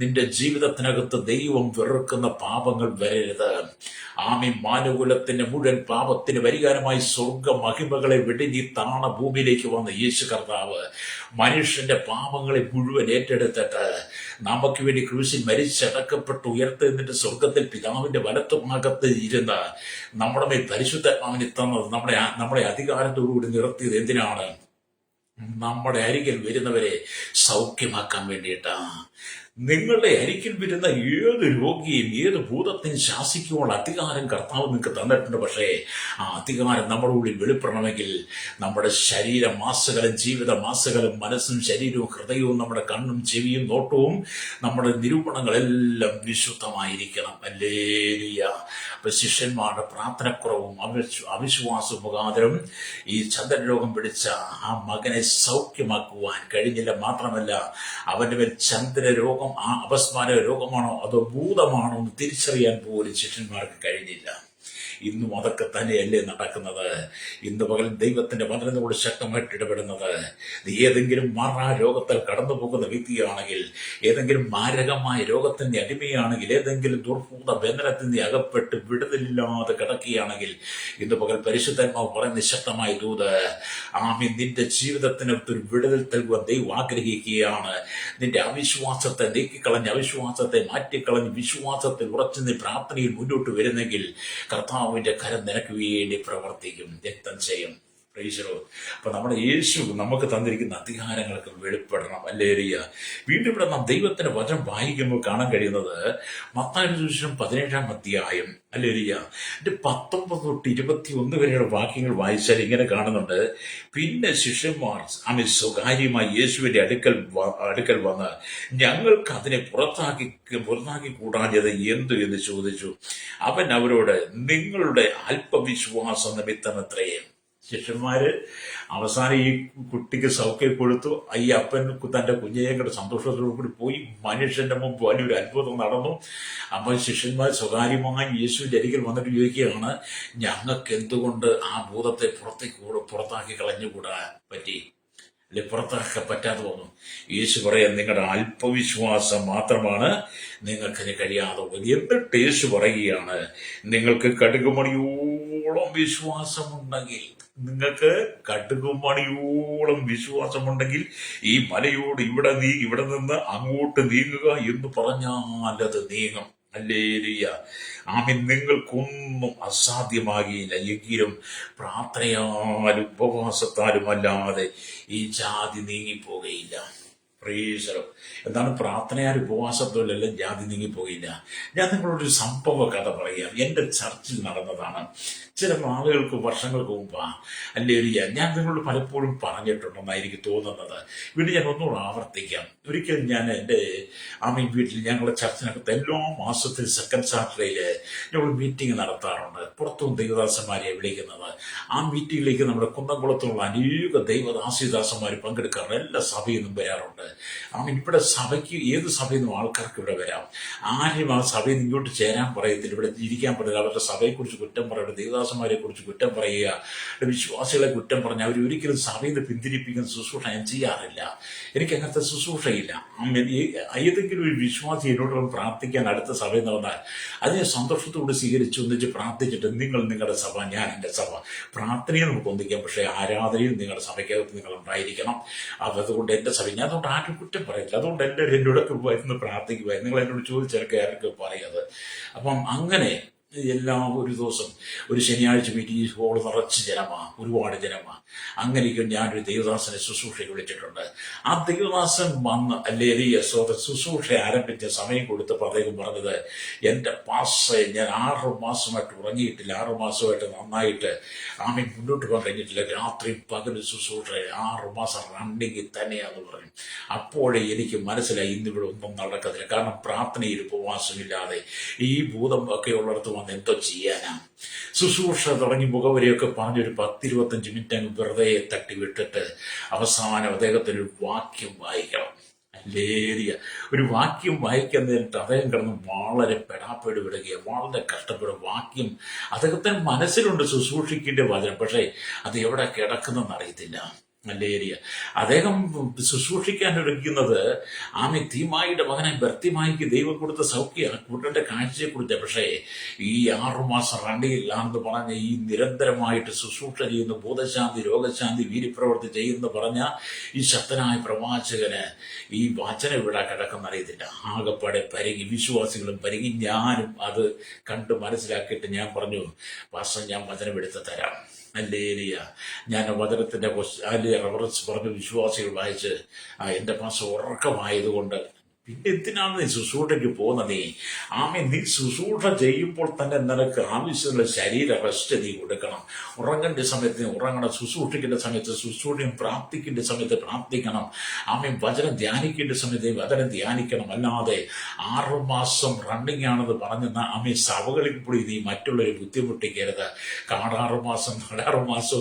നിന്റെ ജീവിതത്തിനകത്ത് ദൈവം വെറുക്കുന്ന പാപങ്ങൾ വരരുത്. മാനകുലത്തിന്റെ മുഴുവൻ പാപത്തിന് പരിഹാരമായി സ്വർഗ മഹിമകളെ വെടിഞ്ഞി താണ ഭൂമിയിലേക്ക് വന്ന യേശു കർത്താവ് മനുഷ്യന്റെ പാപങ്ങളെ മുഴുവൻ ഏറ്റെടുത്തിട്ട് നമുക്ക് വേണ്ടി ക്രൂശിൽ മരിച്ചടക്കപ്പെട്ട് ഉയർത്തെന്നിട്ട് സ്വർഗത്തിൽ പിതാവിന്റെ വലത്തുഭാഗത്ത് ഇരുന്ന് നമ്മുടെ മേൽ പരിശുദ്ധാത്മാവിനെ തന്നത്, നമ്മുടെ അധികാരത്തോടുകൂടി നിർത്തിയത് എന്തിനാണ്? നമ്മുടെ അരികിൽ വരുന്നവരെ സൗഖ്യമാക്കാൻ വേണ്ടിയിട്ടാണ്. നിങ്ങളുടെ അരികിൽ വരുന്ന ഏത് രോഗിയും ഏത് ഭൂതത്തെയും ശാസിക്കുവാനുള്ള അധികാരം കർത്താവ് നിങ്ങൾക്ക് തന്നിട്ടുണ്ട്. പക്ഷേ ആ അധികാരം നമ്മുടെ ഉള്ളിൽ വെളിപ്പെടണമെങ്കിൽ നമ്മുടെ ശരീരമാസകലം, ജീവിതമാസകലം, മനസ്സും ശരീരവും ഹൃദയവും നമ്മുടെ കണ്ണും ചെവിയും നോട്ടവും നമ്മുടെ നിരൂപണങ്ങളെല്ലാം വിശുദ്ധമായിരിക്കണം. ഹല്ലേലൂയ. അപ്പൊ ശിഷ്യന്മാരുടെ പ്രാർത്ഥനക്കുറവും അവിശ്വാസവും മുഖാന്തരം ഈ ചന്ദ്രരോഗം പിടിച്ച ആ മകനെ സൗഖ്യമാക്കുവാൻ കഴിഞ്ഞില്ല. മാത്രമല്ല അവന്റെ മേൽ ചന്ദ്രരോഗം ആ അപസ്മാര രോഗമാണോ അതോ ഭൂതമാണോ എന്ന് തിരിച്ചറിയാൻ പോലും ശിഷ്യന്മാർക്ക് കഴിഞ്ഞില്ല. ഇന്നും അതൊക്കെ തന്നെയല്ലേ നടക്കുന്നത്. ഇന്ന് പകൽ ദൈവത്തിന്റെ വചനത്തോട് ശക്തമായിട്ട് ഇടപെടുന്നത്. ഏതെങ്കിലും മാറാ രോഗത്തിൽ കടന്നു പോകുന്ന വ്യക്തിയാണെങ്കിൽ, ഏതെങ്കിലും മാരകമായ രോഗത്തിന്റെ അടിമയാണെങ്കിൽ, ഏതെങ്കിലും ദുർഭൂത ബന്ധനത്തിന്റെ അകപ്പെട്ട് വിടുതലില്ലാതെ കിടക്കുകയാണെങ്കിൽ, ഇന്ന് പകൽ പരിശുദ്ധാത്മാവ് പറയുന്ന ശക്തമായ ദൂത്, ആമീൻ, നിന്റെ ജീവിതത്തിനകത്ത് ഒരു വിടുതൽ നൽകുവാൻ ദൈവം ആഗ്രഹിക്കുകയാണ്. നിന്റെ അവിശ്വാസത്തെ നീക്കിക്കളഞ്ഞ്, അവിശ്വാസത്തെ മാറ്റിക്കളഞ്ഞ് വിശ്വാസത്തിൽ ഉറച്ചു നീ പ്രാർത്ഥനയിൽ മുന്നോട്ട് വരുന്നെങ്കിൽ കർത്താവിന്റെ കരം നിനക്ക് വേണ്ടി പ്രവർത്തിക്കും, രക്തം ചെയ്യും. അപ്പൊ നമ്മുടെ യേശു നമുക്ക് തന്നിരിക്കുന്ന അധികാരങ്ങൾക്ക് വെളിപ്പെടണം. ഹല്ലേലൂയ. വീണ്ടും ഇവിടെ നാം ദൈവത്തിന്റെ വചനം വായിക്കുമ്പോൾ കാണാൻ കഴിയുന്നത് മത്തായിയുടെ സുവിശേഷം 17-ാം അധ്യായം, ഹല്ലേലൂയ, 19 തൊട്ട് 21 വരെയുള്ള വാക്യങ്ങൾ വായിച്ചാൽ ഇങ്ങനെ കാണുന്നുണ്ട്. പിന്നെ ശിഷ്യന്മാർ സ്വകാര്യമായി യേശുവിന്റെ അടുക്കൽ വന്ന് ഞങ്ങൾക്ക് അതിനെ പുറത്താക്കി കൂടാഞ്ഞത് എന്തു എന്ന് ചോദിച്ചു. അവൻ അവരോട്, നിങ്ങളുടെ അല്പവിശ്വാസ നിമിത്തമത്രേ. ശിഷ്യന്മാര് അവസാനം ഈ കുട്ടിക്ക് സൗഖ്യം കൊടുത്തു. ഈ അപ്പൻ തന്റെ കുഞ്ഞിനെ സന്തോഷത്തോടു കൂടി പോയി. മനുഷ്യന്റെ മുമ്പ് വലിയൊരു അത്ഭുതം നടന്നു. അപ്പൊ ശിഷ്യന്മാർ സ്വകാര്യമായി യേശുവിന്റെ അരികിൽ വന്നിട്ട് ചോദിക്കുകയാണ്, ഞങ്ങൾക്ക് എന്തുകൊണ്ട് ആ ഭൂതത്തെ പുറത്താക്കി കളഞ്ഞുകൂടാ പറ്റി, അല്ലെ പുറത്താക്കാൻ പറ്റാതെ വന്നു? യേശു പറയാൻ, നിങ്ങളുടെ അല്പവിശ്വാസം മാത്രമാണ് നിങ്ങൾക്കതിന് കഴിയാതെ പോകുന്നത്. എന്നിട്ട് യേശു പറയുകയാണ്, നിങ്ങൾക്ക് കടുകുമണിയോളം വിശ്വാസമുണ്ടെങ്കിൽ, നിങ്ങൾക്ക് കടുകുമണിയോളം വിശ്വാസമുണ്ടെങ്കിൽ ഈ മലയോട് ഇവിടെ നിന്ന് അങ്ങോട്ട് നീങ്ങുക എന്ന് പറഞ്ഞാൽ അത് നീങ്ങും. ഹല്ലേലൂയ. ആമീൻ. നിങ്ങൾക്കൊന്നും അസാധ്യമാകിയില്ല. എങ്കിലും പ്രാർത്ഥനയാലും ഉപവാസത്താലും അല്ലാതെ ഈ ജാതി നീങ്ങിപ്പോകയില്ല. എന്താണ് പ്രാർത്ഥനയാൽ ഉപവാസത്തോടെല്ലാം ജാതി നീങ്ങിപ്പോയില്ല. ഞാൻ നിങ്ങളോടൊരു സംഭവ കഥ പറയാം. എന്റെ ചർച്ചിൽ നടന്നതാണ്. ചില ആളുകൾക്ക് വർഷങ്ങൾക്ക് മുമ്പാ, ഹല്ലേലൂയ, ഞാൻ നിങ്ങളോട് പലപ്പോഴും പറഞ്ഞിട്ടുണ്ടെന്നാണ് എനിക്ക് തോന്നുന്നത്. വീണ്ടും ഞാൻ ഒന്നുകൂടെ ആവർത്തിക്കാം. ഒരിക്കൽ ഞാൻ എൻ്റെ വീട്ടിൽ, ഞങ്ങളുടെ ചർച്ചിനകത്ത് എല്ലാ മാസത്തിൽ സെക്കൻഡ് സാറ്റർഡേയില് ഞങ്ങൾ മീറ്റിംഗ് നടത്താറുണ്ട്. പുറത്തും ദൈവദാസന്മാരെ വിളിക്കുന്നത്. ആ മീറ്റിംഗിലേക്ക് നമ്മുടെ കുന്നംകുളത്തുള്ള അനേക ദൈവദാസിദാസന്മാർ പങ്കെടുക്കാറുണ്ട്. എല്ലാ സഭയിൽ നിന്നും വരാറുണ്ട്. ഇവിടെ സഭയ്ക്ക് ഏത് സഭയിൽ നിന്നും ആൾക്കാർക്ക് ഇവിടെ വരാം. ആരും ആ സഭയിൽ നിന്ന് ഇങ്ങോട്ട് ചേരാൻ പറയത്തില്ല, ഇവിടെ ഇരിക്കാൻ പറ്റില്ല. അവരുടെ സഭയെക്കുറിച്ച് കുറ്റം പറയുക, ദൈവദാസന്മാരെ കുറിച്ച് കുറ്റം പറയുക, വിശ്വാസികളെ കുറ്റം പറഞ്ഞ് അവർ ഒരിക്കലും സഭയിൽ നിന്ന് പിന്തിരിപ്പിക്കുന്ന ശുശ്രൂഷ ഞാൻ ചെയ്യാറില്ല. എനിക്ക് അങ്ങനത്തെ ശുശ്രൂഷയില്ല. ഏതെങ്കിലും ഒരു വിശ്വാസി എന്നോട് പ്രാർത്ഥിക്കാൻ അടുത്ത സഭയിൽ നിന്ന് വന്നാൽ അതിനെ സന്തോഷത്തോട് സ്വീകരിച്ച് ഒന്നിച്ച് പ്രാർത്ഥിച്ചിട്ട്, നിങ്ങൾ നിങ്ങളുടെ സഭ, ഞാൻ എൻ്റെ സഭ, പ്രാർത്ഥനയിൽ നമുക്ക് ഒന്നിക്കാം, പക്ഷേ ആരാധനയിൽ നിങ്ങളുടെ സഭയ്ക്കകത്ത് നിങ്ങൾ ഉണ്ടായിരിക്കണം. അതുകൊണ്ട് എൻ്റെ സഭ, ഞാൻ അതുകൊണ്ട് ആരും കുറ്റം പറയില്ല. അതുകൊണ്ട് എല്ലാവരും എന്നോടൊക്കെ വരുന്ന പ്രാർത്ഥിക്കുമായിരുന്നു. നിങ്ങൾ എന്നോട് ചോദിച്ചൊക്കെ ആരൊക്കെ പറയുന്നത്. അപ്പം അങ്ങനെ ഒരു ദിവസം ഒരു ശനിയാഴ്ച മീറ്റിംഗ് ഹോൾ നിറച്ച് ഒരുപാട് ജനമാ. അങ്ങനെയൊക്കെ ഞാനൊരു ദൈവദാസനെ ശുശ്രൂഷയ്ക്ക് വിളിച്ചിട്ടുണ്ട്. ആ ദൈവദാസൻ വന്ന് ശുശ്രൂഷ ആരംഭിച്ച സമയം കൊടുത്തപ്പോൾ അദ്ദേഹം പറഞ്ഞത്, എൻ്റെ പാസ് ഞാൻ 6 മാസമായിട്ട് ഉറങ്ങിയിട്ടില്ല, 6 മാസമായിട്ട് നന്നായിട്ട് മുന്നോട്ട് പോകാൻ കഴിഞ്ഞിട്ടില്ല, രാത്രിയും പകലും ശുശ്രൂഷ 6 മാസം റണ്ണിങ് തന്നെയാന്ന് പറഞ്ഞു. അപ്പോഴേ എനിക്ക് മനസ്സിലായി ഇന്നിവിടെ ഒന്നും നടക്കത്തില്ല. കാരണം പ്രാർത്ഥനയിൽ ഉപവാസമില്ലാതെ ഈ ഭൂതം ഒക്കെ ഉള്ളിടത്ത് എന്തോ ചെയ്യാനാ. ശുശ്രൂഷ തുടങ്ങി മുഖവരെയൊക്കെ പറഞ്ഞൊരു 10-25 മിനിറ്റ് അങ്ങ് വെറുതെ തട്ടി വിട്ടിട്ട് അവസാനം അദ്ദേഹത്തിന് ഒരു വാക്യം വായിക്കണം. ഹല്ലേലൂയ. ഒരു വാക്യം വായിക്കാൻ നേരിട്ട് അദ്ദേഹം കിടന്ന് വളരെ പെടാപ്പെട് വിടുകയാണ്, വളരെ കഷ്ടപ്പെടും. വാക്യം അദ്ദേഹത്തിന് മനസ്സിലുണ്ട്, ശുശ്രൂഷിക്കേണ്ട വചനം, പക്ഷേ അത് എവിടെ കിടക്കുന്നെന്ന് അറിയത്തില്ല. ഹല്ലേലൂയ. അദ്ദേഹം ശുശ്രൂഷിക്കാൻ ഒരുക്കുന്നത് തീമായിയുടെ മകനെ ബർത്തിമായിക്ക് ദൈവം കൊടുത്ത സൗഖ്യ കൂട്ടന്റെ കാഴ്ചയെക്കുറിച്ച്. പക്ഷേ ഈ 6 മാസം റണ്ണിയില്ലാന്ന് പറഞ്ഞ ഈ നിരന്തരമായിട്ട് ശുശ്രൂഷ ചെയ്യുന്ന ഭൂതശാന്തി, രോഗശാന്തി, വീര്യപ്രവൃത്തി ചെയ്യുന്ന പറഞ്ഞ ഈ ശക്തനായ പ്രവാചകന് ഈ വചനം ഇവിടെ കിടക്കുന്നറിയത്തില്ല. ആകെപ്പാടെ പരുങ്ങി, വിശ്വാസികളും പരുങ്ങി. ഞാനും അത് കണ്ട് മനസ്സിലാക്കിയിട്ട് ഞാൻ പറഞ്ഞു, പാസ്റ്റർ, ഞാൻ വചനം എടുത്ത് തരാം. ഹല്ലേലൂയ. ഞാൻ വചനത്തിന്റെ റെഫറൻസ് പറഞ്ഞ് വിശ്വാസികൾ വായിച്ച് എൻ്റെ പാസ്റ്റർ ഉറക്കമായതുകൊണ്ട്, പിന്നെ എന്തിനാണ് നീ ശുശ്രൂഷയ്ക്ക് പോകുന്നത്? നീ ശുശ്രൂഷ ചെയ്യുമ്പോൾ തന്നെ നിനക്ക് ആവശ്യമുള്ള ശരീര റെസ്റ്റ് നീ കൊടുക്കണം. ഉറങ്ങേണ്ട സമയത്ത് നീ ഉറങ്ങണം, ശുശ്രൂഷിക്കേണ്ട സമയത്ത് ശുശ്രൂഷയും, പ്രാർത്ഥിക്കേണ്ട സമയത്ത് പ്രാർത്ഥിക്കണം. വചനം ധ്യാനിക്കേണ്ട സമയത്ത് വചനം ധ്യാനിക്കണം. അല്ലാതെ 6 മാസം റണ്ണിങ് ആണെന്ന് പറഞ്ഞ് സഭകളിൽ കൂടി നീ മറ്റുള്ളവരെ ബുദ്ധിമുട്ടിക്കരുത്. 6 മാസം 4 മാസം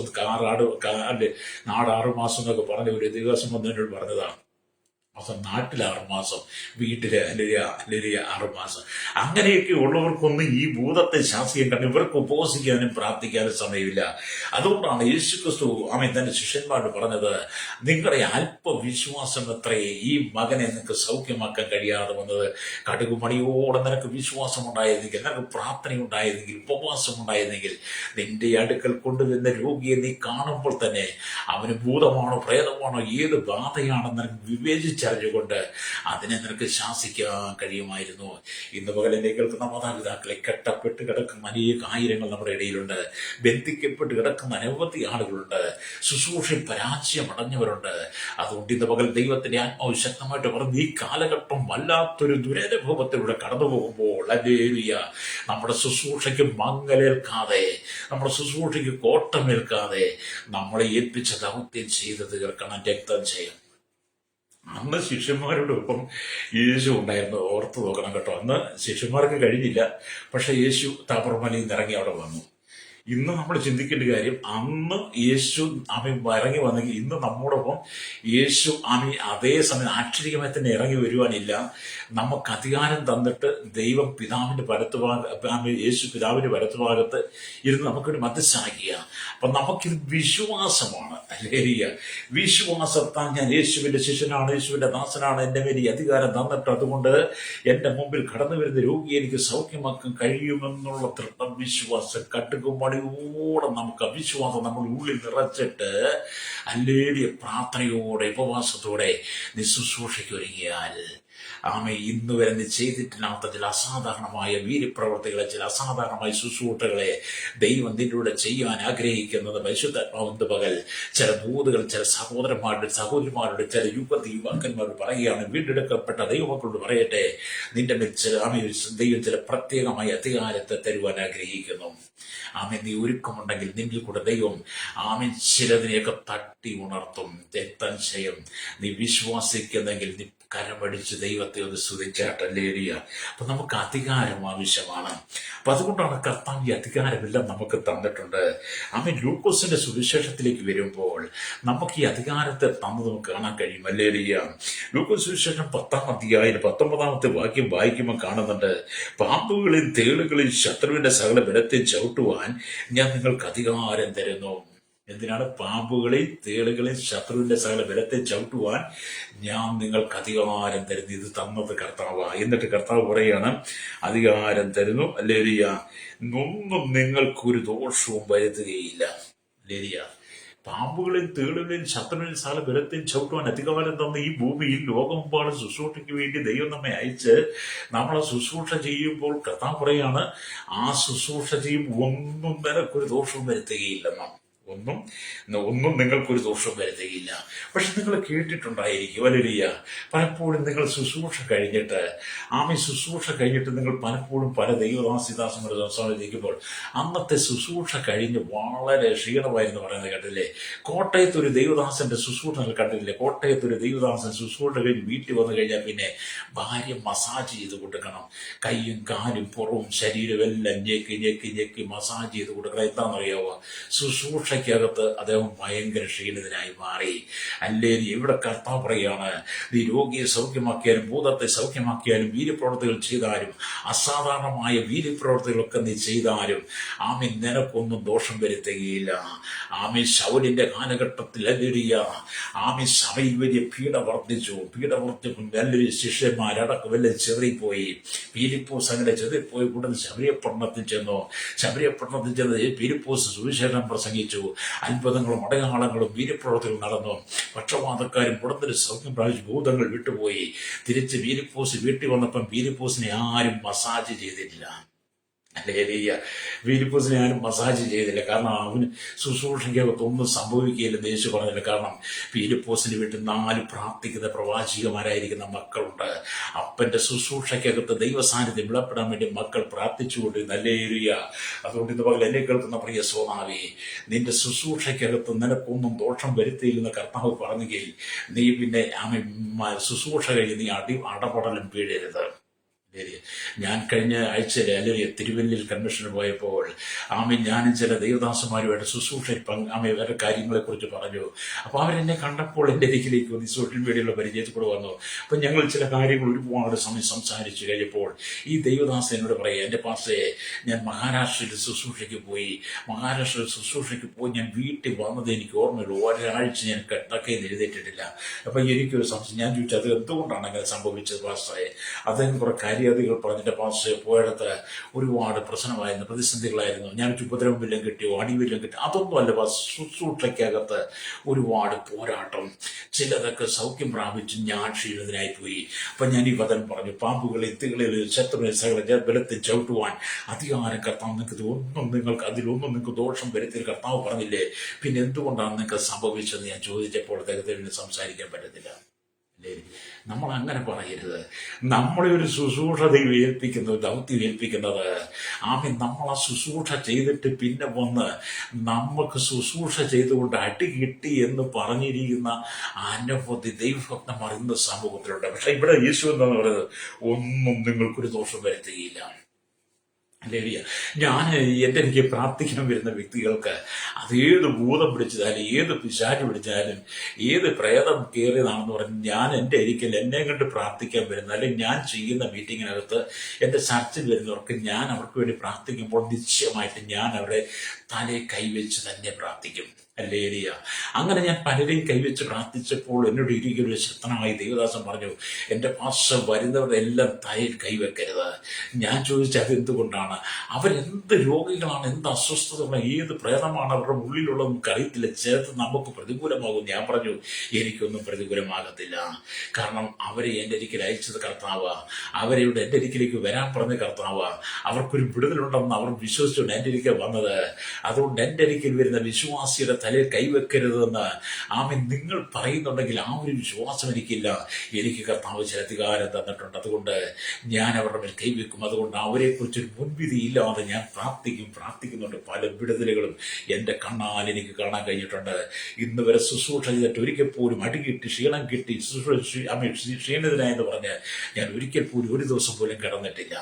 നാട് 6 മാസം എന്നൊക്കെ പറഞ്ഞ ഒരു ദിവസം വന്നതിനോട് പറഞ്ഞതാണ്. മാസം, നാട്ടിൽ 6 മാസം, വീട്ടില് അല്ലെങ്കിൽ 6 മാസം. അങ്ങനെയൊക്കെ ഉള്ളവർക്കൊന്നും ഈ ഭൂതത്തെ ശാസിക്കാൻ കാരണം ഇവർക്ക് ഉപവസിക്കാനും പ്രാർത്ഥിക്കാനും സമയമില്ല. അതുകൊണ്ടാണ് യേശുക്രിസ്തു തന്റെ ശിഷ്യന്മാരോട് പറഞ്ഞത്, നിങ്ങളുടെ അല്പവിശ്വാസം എത്രയേ, ഈ മകനെ നിനക്ക് സൗഖ്യമാക്കാൻ കഴിയാതെ വന്നത്. കടുകുമണിയോടെ നിനക്ക് വിശ്വാസം ഉണ്ടായിരുന്നെങ്കിൽ, നിനക്ക് പ്രാർത്ഥന ഉണ്ടായിരുന്നെങ്കിൽ, ഉപവാസം ഉണ്ടായിരുന്നെങ്കിൽ, നിന്റെ അടുക്കൽ കൊണ്ടുവരുന്ന രോഗിയെ നീ കാണുമ്പോൾ തന്നെ അവന് ഭൂതമാണോ പ്രേതമാണോ ഏത് ബാധയാണെന്ന് നിനക്ക് വിവേചിച്ചറിഞ്ഞുകൊണ്ട് അതിനെ നിനക്ക് ശാസിക്കാൻ കഴിയുമായിരുന്നു. ഇന്ന് പകലിനെ കേൾക്കുന്ന മാതാപിതാക്കളെ, കെട്ടപ്പെട്ട് കിടക്കുന്ന അനേക ആയിരങ്ങൾ നമ്മുടെ ഇടയിലുണ്ട്. ബന്ധിക്കപ്പെട്ട് കിടക്കുന്ന അനവധി ആളുകളുണ്ട്. ശുശ്രൂഷയിൽ പരാജയമടഞ്ഞവരുണ്ട്. അതുകൊണ്ട് ഇന്ന് പകൽ ദൈവത്തിന്റെ ആത്മാവ് ശക്തമായിട്ട് പറഞ്ഞ്, ഈ കാലഘട്ടം വല്ലാത്തൊരു ദുരനുഭവത്തിലൂടെ കടന്നു പോകുമ്പോൾ ഹല്ലേലൂയ, നമ്മുടെ ശുശ്രൂഷയ്ക്ക് മങ്ങലേൽക്കാതെ, നമ്മുടെ ശുശ്രൂഷയ്ക്ക് കോട്ടമേൽക്കാതെ നമ്മളെ ഏൽപ്പിച്ച ദൗത്യം ചെയ്ത് തീർക്കണം. രക്തം ചെയ്യും. അന്ന് ശിഷ്യന്മാരോടൊപ്പം യേശു ഉണ്ടായിരുന്നു. ഓർത്ത് നോക്കണം കേട്ടോ. അന്ന് ശിഷ്യന്മാർക്ക് കഴിഞ്ഞില്ല. പക്ഷെ യേശു താപർമലയിൽ നിന്ന് ഇറങ്ങി അവിടെ വന്നു. ഇന്ന് നമ്മൾ ചിന്തിക്കേണ്ട കാര്യം, അന്ന് യേശു ഇറങ്ങി വന്നെങ്കിൽ ഇന്ന് നമ്മോടൊപ്പം യേശു അതേ സമയം ആക്ഷരികമായി തന്നെ ഇറങ്ങി വരുവാനില്ല. നമുക്ക് അധികാരം തന്നിട്ട് ദൈവം പിതാവിന്റെ യേശു പിതാവിന്റെ വലത്തുഭാഗത്ത് ഇരുന്ന് നമുക്കൊരു മധ്യസ്ഥാനിക്കുക. അപ്പൊ നമുക്കിത് വിശ്വാസമാണ്. ഹല്ലേലൂയ. വിശ്വാസത്താൽ ഞാൻ യേശുവിന്റെ ശിഷ്യനാണ്, യേശുവിന്റെ ദാസനാണ്, എന്റെ മേൽ ഈ അധികാരം തന്നിട്ട് അതുകൊണ്ട് എന്റെ മുമ്പിൽ കടന്നു വരുന്ന രോഗിയെ എനിക്ക് സൗഖ്യമാക്കാൻ കഴിയുമെന്നുള്ള ദൃഢവിശ്വാസം, കട്ടുകുമണിയോടെ നമുക്ക് അവിശ്വാസം നമ്മൾ ഉള്ളിൽ നിറച്ചിട്ട് ഹല്ലേലൂയ പ്രാർത്ഥനയോടെ ഉപവാസത്തോടെ നീ ശുശ്രൂഷയ്ക്ക് ഒരുങ്ങിയാൽ ഇന്ന് വരെ നീ ചെയ്തിട്ടില്ലാത്ത ചില അസാധാരണമായ വീര്യപ്രവർത്തികളെ, ചില അസാധാരണമായ ശുശ്രൂഷകളെ ദൈവം നിന്നോട് ചെയ്യാൻ ആഗ്രഹിക്കുന്നത് പരിശുദ്ധാത്മാവിന്റെ പകൽ ചില ദൂതുകൾ ചില സഹോദരന്മാരുടെ ചില യുവാക്കന്മാരോട് പറയുകയാണ്. വീണ്ടെടുക്കപ്പെട്ട ദൈവമക്കളോട് പറയട്ടെ, നിന്റെ മേൽ ദൈവം ചില പ്രത്യേകമായ അധികാരത്തെ തരുവാൻ ആഗ്രഹിക്കുന്നു. നീ ഒരുക്കമുണ്ടെങ്കിൽ നിന്നിൽ കൂടെ ദൈവം ചിലതിനെയൊക്കെ തട്ടി ഉണർത്തും. രക്തം ചെയ്യും. നീ വിശ്വസിക്കുന്നെങ്കിൽ നീ കരമടിച്ച് ദൈവത്തെ ഒന്ന് സ്തുതിച്ചാട്ടല്ലേരിയ. അപ്പൊ നമുക്ക് അധികാരം ആവശ്യമാണ്. അപ്പൊ അതുകൊണ്ടാണ് കർത്താവ് ഈ അധികാരമെല്ലാം നമുക്ക് തന്നിട്ടുണ്ട്. ലൂക്കോസിന്റെ സുവിശേഷത്തിലേക്ക് വരുമ്പോൾ നമുക്ക് ഈ അധികാരത്തെ തന്നത് നമുക്ക് കാണാൻ കഴിയും. അല്ലേരിയ. ലൂക്കോസ് സുവിശേഷം 10-ാം അധ്യായം 19-ാമത്തെ വാക്യം വായിക്കുമ്പോൾ കാണുന്നുണ്ട്, പാമ്പുകളിൽ തേളുകളിൽ ശത്രുവിന്റെ സകല ബലത്തെ ചവിട്ടുവാൻ ഞാൻ നിങ്ങൾക്ക് അധികാരം തരുന്നു. എന്തിനാണ്? പാമ്പുകളിൽ തേളുകളിൽ ശത്രുവിന്റെ സകല ബലത്തെ ചവിട്ടുവാൻ ഞാൻ നിങ്ങൾക്ക് അധികാരം തരുന്നു. ഇത് തന്നത് കർത്താവാ. എന്നിട്ട് കർത്താവ് പറയാണ്, അധികാരം തരുന്നു. അല്ലേലിയ. ഒന്നും നിങ്ങൾക്കൊരു ദോഷവും വരുത്തുകയില്ല. അല്ലേലിയ. പാമ്പുകളിൽ തേളുകളിൽ ശത്രുവിൽ സകല ബലത്തിൽ ചവിട്ടുവാൻ അധികാരം തന്ന ഈ ഭൂമിയിൽ ലോകമെമ്പാടും ശുശ്രൂഷയ്ക്ക് വേണ്ടി ദൈവം നമ്മെ അയച്ച് നമ്മളെ ശുശ്രൂഷ ചെയ്യുമ്പോൾ കർത്താവ് പറയാണ്, ആ ശുശ്രൂഷ ചെയ്യുമ്പോൾ ഒന്നും നിനക്കൊരു ദോഷവും വരുത്തുകയില്ലെന്നാണ്. ഒന്നും നിങ്ങൾക്കൊരു ദോഷം വരുത്തുകയില്ല. പക്ഷെ നിങ്ങൾ കേട്ടിട്ടുണ്ടായിരിക്കും ഹല്ലേലൂയ, പലപ്പോഴും നിങ്ങൾ ശുശ്രൂഷ കഴിഞ്ഞിട്ട് നിങ്ങൾ പലപ്പോഴും പല ദൈവദാസിദാസന്മാരെ സംസാരിക്കുമ്പോൾ അന്നത്തെ ശുശ്രൂഷ കഴിഞ്ഞ് വളരെ ക്ഷീണമായിരുന്നു പറയുന്നത് കേട്ടില്ലേ? കോട്ടയത്ത് ഒരു ദൈവദാസന്റെ ശുശ്രൂഷ കണ്ടില്ലേ? കോട്ടയത്ത് ഒരു ദൈവദാസൻ ശുശ്രൂഷ കഴിഞ്ഞ് വീട്ടിൽ വന്നു കഴിഞ്ഞാൽ പിന്നെ ഭാര്യ മസാജ് ചെയ്ത് കൊടുക്കണം. കൈയും കാലും പുറവും ശരീരവും എല്ലാം ഞെക്കി ഞെക്കി ഞെക്കി മസാജ് ചെയ്ത് കൊടുക്കണം. എന്താണെന്നറിയാവോ? ശുശ്രൂഷയ്ക്കകത്ത് അദ്ദേഹം ഭയങ്കര ക്ഷീണിതനായി മാറി. അല്ലേലും ഇവിടെ കർത്താവ് പറയാണ്, നീ രോഗിയെ സൗഖ്യമാക്കിയാലും ഭൂതത്തെ സൗഖ്യമാക്കിയാലും വീര്യപ്രവർത്തികൾ ചെയ്താലും അസാധാരണമായ വീര്യപ്രവർത്തികളൊക്കെ നീ ചെയ്താലും നിനക്കൊന്നും ദോഷം വരുത്തുകയില്ല. ശൗലിന്റെ കാലഘട്ടത്തിൽ സഭയിൽ വലിയ പീഡ വർദ്ധിച്ചപ്പോൾ നല്ലൊരു ശിഷ്യന്മാരടക്കം വല്ലതും ചെറിപ്പോയി. പീലിപ്പോസ് അങ്ങനെ ചെറിപ്പോയി കൂടുതൽ ശബരിയപട്ടണത്തിൽ ചെന്നു. പീലിപ്പോസ് സുവിശേഷം പ്രസംഗിച്ചു. അത്ഭുതങ്ങളും അടയാളങ്ങളും വീര്യപ്രവർത്തികളും നടന്നു. പക്ഷപാതക്കാരും ഉടനൊരു സൗഖ്യം പ്രാപിച്ച് ഭൂതങ്ങൾ വിട്ടുപോയി. തിരിച്ച് പീലിപ്പോസ് വീട്ടിൽ വന്നപ്പം പീലിപ്പോസിനെ ആരും മസാജ് ചെയ്തിട്ടില്ല. ഹല്ലേലൂയ. പീലിപ്പോസിനെ ആരും മസാജ് ചെയ്തില്ല. കാരണം അവന് ശുശ്രൂഷയ്ക്കകത്തൊന്നും സംഭവിക്കുകയില്ലെന്ന് യേശു പറഞ്ഞില്ല. കാരണം പീലിപ്പോസിന് വീട്ടിൽ 4 പ്രാർത്ഥിക്കുന്ന പ്രവാചികമാരായിരിക്കുന്ന മക്കളുണ്ട്. അപ്പന്റെ ശുശ്രൂഷയ്ക്കകത്ത് ദൈവസാന്നിധ്യം വിളപ്പെടാൻ വേണ്ടി മക്കൾ പ്രാർത്ഥിച്ചുകൊണ്ടിരുന്നു. ഹല്ലേലൂയ. അതുകൊണ്ട് ഇന്ന് പകൽ എന്നെ കേൾക്കുന്ന പ്രിയ സോദാവേ, നിന്റെ ശുശ്രൂഷയ്ക്കകത്ത് നിനക്കൊന്നും ദോഷം വരുത്തിയില്ലെന്ന് കർത്താവ് പറഞ്ഞെങ്കിൽ നീ പിന്നെ ശുശ്രൂഷ കഴിഞ്ഞ് നീ അടപടലും വീഴരുത്. ഞാൻ കഴിഞ്ഞ ആഴ്ചയിൽ അല്ലെങ്കിൽ തിരുവല്ലയിൽ കൺവെൻഷന് പോയപ്പോൾ ഞാനും ചില ദൈവദാസന്മാരുമായിട്ട് ശുശ്രൂഷയിൽ അവരുടെ കാര്യങ്ങളെക്കുറിച്ച് പറഞ്ഞു. അപ്പോൾ അവരെന്നെ കണ്ടപ്പോൾ എൻ്റെ അരികിലേക്ക് വന്നു, സോഷ്യൽ മീഡിയയിലുള്ള പരിചയത്തിൽ കൂടെ വന്നു. അപ്പം ഞങ്ങൾ ചില കാര്യങ്ങൾ ഒരുപാട് സമയം സംസാരിച്ചു കഴിഞ്ഞപ്പോൾ ഈ ദൈവദാസൻ എന്നോട് പറയുക, എൻ്റെ പാസ്റ്റേ, ഞാൻ മഹാരാഷ്ട്രയിൽ ശുശ്രൂഷയ്ക്ക് പോയി ഞാൻ വീട്ടിൽ വന്നത് എനിക്ക് ഓർമ്മയുള്ളൂ. ഒരാഴ്ച ഞാൻ കിടക്കയിൽ എഴുന്നേറ്റിട്ടില്ല. അപ്പം എനിക്കൊരു സംശയം. ഞാൻ ചോദിച്ചു, അത് എന്തുകൊണ്ടാണ് അങ്ങനെ സംഭവിച്ചത് പാസ്റ്ററെ? അദ്ദേഹം കുറെ കാര്യാദികൾ പറഞ്ഞിട്ട് പാസ്റ്ററെ പോയിടത്ത് ഒരുപാട് പ്രശ്നമായിരുന്നു, പ്രതിസന്ധികളായിരുന്നു. ഞാൻ ഉപദ്രവം വല്ലതും കിട്ടിയോ, അടിവല്ലം കിട്ടിയോ? അതൊന്നും അല്ല, ശുശ്രൂഷയ്ക്കകത്ത് ഒരുപാട് പോരാട്ടം, ചിലതൊക്കെ സൗഖ്യം പ്രാപിച്ച് ഞാൻ ക്ഷീണിതനായി പോയി. അപ്പം ഞാൻ ഈ വചനം പറഞ്ഞു, പാമ്പുകളെ, എത്തുകളിൽ, ശത്രുവിനെ സകല ബലത്തിൽ ചവിട്ടുവാൻ അധികാരം കർത്താവ് നിങ്ങൾക്ക് അതിലൊന്നും നിങ്ങൾക്ക് ദോഷം വരുത്തി കർത്താവ് പറഞ്ഞില്ലേ? പിന്നെ എന്തുകൊണ്ടാണ് നിങ്ങൾക്ക് സംഭവിച്ചത് ഞാൻ ചോദിച്ചപ്പോൾ അദ്ദേഹത്തിന് സംസാരിക്കാൻ പറ്റത്തില്ല. നമ്മൾ അങ്ങനെ പറയരുത്. നമ്മളെ ഒരു ശുശ്രൂഷ ദൈവം ഏൽപ്പിക്കുന്നത്, ദൗത്യം ഏൽപ്പിക്കുന്നത്, നമ്മൾ ആ ശുശ്രൂഷ ചെയ്തിട്ട് പിന്നെ വന്ന് നമുക്ക് ശുശ്രൂഷ ചെയ്തുകൊണ്ട് അടി കിട്ടി എന്ന് പറഞ്ഞിരിക്കുന്ന അനുഭൂതി ദൈവഭക്തന്മാർ ഇന്ന് സമൂഹത്തിലുണ്ട്. പക്ഷെ ഇവിടെ യേശു എന്താണെന്ന് പറയുന്നത്, ഒന്നും നിങ്ങൾക്കൊരു ദോഷം വരുത്തുകയില്ല. ലേഡിയ, ഞാൻ എൻ്റെ എനിക്ക് പ്രാർത്ഥിക്കാൻ വരുന്ന വ്യക്തികൾക്ക് അത് ഏത് ഭൂതം പിടിച്ചതായാലും, ഏത് പിശാച് പിടിച്ചാലും, ഏത് പ്രേതം കയറിയതാണെന്ന് പറഞ്ഞ് ഞാൻ എൻ്റെ അരിക്കൽ എന്നെ കണ്ട് പ്രാർത്ഥിക്കാൻ വരുന്ന, അല്ലെങ്കിൽ ഞാൻ ചെയ്യുന്ന മീറ്റിങ്ങിനകത്ത് എൻ്റെ ചർച്ചിൽ വരുന്നവർക്ക് ഞാൻ അവർക്ക് വേണ്ടി പ്രാർത്ഥിക്കുമ്പോൾ നിശ്ചയമായിട്ട് ഞാൻ അവരുടെ തലയെ കൈവച്ച് തന്നെ പ്രാർത്ഥിക്കും. ലേലിയ, അങ്ങനെ ഞാൻ പലരെയും കൈവച്ച് പ്രാർത്ഥിച്ചപ്പോൾ എന്നോട് ഇരിക്കൊരു ശക്തനായി ദൈവദാസൻ പറഞ്ഞു, എൻ്റെ പാസ്റ്റർ വരുന്നവരുടെ എല്ലാം തലയിൽ കൈവെക്കരുത്. ഞാൻ ചോദിച്ചത് അതെന്തുകൊണ്ടാണ്? അവരെന്ത് രോഗികളാണ്, എന്ത് അസ്വസ്ഥതകളാണ്, ഏത് പ്രേതമാണ് അവരുടെ ഉള്ളിലുള്ളത് നമുക്ക് അറിയത്തില്ല. ചേർത്ത് നമുക്ക് പ്രതികൂലമാകും. ഞാൻ പറഞ്ഞു, എനിക്കൊന്നും പ്രതികൂലമാകത്തില്ല. കാരണം അവരെ എൻ്റെ അരികിൽ അയച്ചത് കർത്താവ്, അവരെയുടെ എൻ്റെ അരികിലേക്ക് വരാൻ പറഞ്ഞ കർത്താവ്. അവർക്കൊരു വിടുതലുണ്ടെന്ന് അവർ വിശ്വസിച്ചുകൊണ്ട് എൻ്റെ അരികിൽ വന്നത്. അതുകൊണ്ട് എൻ്റെ അരികിൽ വരുന്ന വിശ്വാസിയുടെ തലയിൽ കൈവെക്കരുതെന്ന് നിങ്ങൾ പറയുന്നുണ്ടെങ്കിൽ ആ ഒരു വിശ്വാസം എനിക്കില്ല. എനിക്ക് കർത്താവ് ചില അധികാരം തന്നിട്ടുണ്ട്. അതുകൊണ്ട് ഞാൻ അവരുടെ മേൽ കൈവെക്കും. അതുകൊണ്ട് അവരെക്കുറിച്ചൊരു മുൻവിധി ഇല്ലാതെ ഞാൻ പ്രാർത്ഥിക്കുന്നുണ്ട്. പല വിടുതലുകളും എൻ്റെ കണ്ണാൽ എനിക്ക് കാണാൻ കഴിഞ്ഞിട്ടുണ്ട്. ഇന്ന് വരെ ശുശ്രൂഷ ചെയ്തിട്ട് ഒരിക്കൽ പോലും അടി കിട്ടി, ക്ഷീണം കിട്ടി, ക്ഷീണിതനായെന്ന് പറഞ്ഞ് ഞാൻ ഒരിക്കൽ പോലും ഒരു ദിവസം പോലും കിടന്നിട്ടില്ല.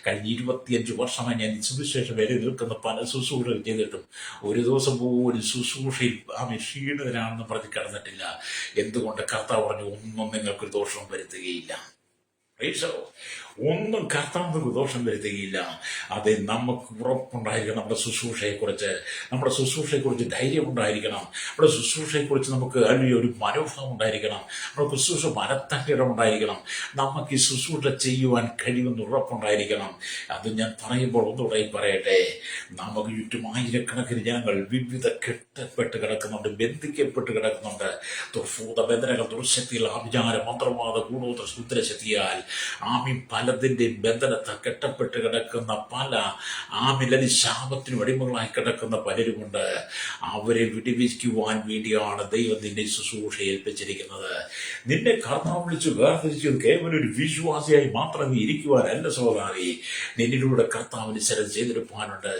കഴിഞ്ഞ 25 വർഷമായി ഞാൻ സുവിശേഷം വരെ നിൽക്കുന്ന പല ശുശ്രൂഷകൾ ചെയ്തിട്ടും ഒരു ദിവസം പോലും ശുശ്രൂഷയിൽ ക്ഷീണിതനാണെന്ന് പറഞ്ഞ് കിടന്നിട്ടില്ല. എന്തുകൊണ്ട്? കർത്താവ് പറഞ്ഞു, ഒന്നും നിങ്ങൾക്കൊരു ദോഷവും വരുത്തുകയില്ല. ഒന്നും കർത്താവ് ദോഷം വരുത്തുകയില്ല. അത് നമുക്ക് ഉറപ്പുണ്ടായിരിക്കണം. നമ്മുടെ ശുശ്രൂഷയെക്കുറിച്ച് ധൈര്യം ഉണ്ടായിരിക്കണം. നമ്മുടെ ശുശ്രൂഷയെക്കുറിച്ച് നമുക്ക് ഒരു മനോഭാവം ഉണ്ടായിരിക്കണം. നമ്മുടെ ശുശ്രൂഷ മനത്തട്ടിടം ഉണ്ടായിരിക്കണം. നമുക്ക് ഈ ശുശ്രൂഷ ചെയ്യുവാൻ കഴിയുമെന്ന് ഉറപ്പുണ്ടായിരിക്കണം. അത് ഞാൻ പറയുമ്പോൾ ഒന്നുകൂടെ പറയട്ടെ, നമുക്ക് ചുറ്റും ആയിരക്കണക്കിന് ജനങ്ങൾ വിവിധ കെട്ടപ്പെട്ട് കിടക്കുന്നുണ്ട്, ബന്ധിക്കപ്പെട്ട് കിടക്കുന്നുണ്ട്. ദുർഭൂതബന്ധനങ്ങൾ, ദുർശക്തികൾ, ആഭിചാര, മന്ത്രവാദ, ഗൂഢോത്ര, ശുദ്രശക്തിയാൽ പലതിൻ്റെ ബന്ധനത്തെ കെട്ടപ്പെട്ട് കിടക്കുന്ന പല ശാപത്തിനും അടിമകളായി കിടക്കുന്ന പലരുമുണ്ട്. അവരെ വിടിവിക്കുവാൻ വേണ്ടിയാണ് ദൈവം നിന്നെ ശുശ്രൂഷ ഏൽപ്പിച്ചിരിക്കുന്നത്. നിന്നെ കർത്താവ് വിളിച്ചു വേർതിരിച്ചത് കേവലം ഒരു വിശ്വാസിയായി മാത്രം നീ ഇരിക്കുവാനല്ല സഹോദരി. നിന്നിലൂടെ കർത്താവിന് ചിലത് ചെയ്തെടുപ്പാനുണ്ട്.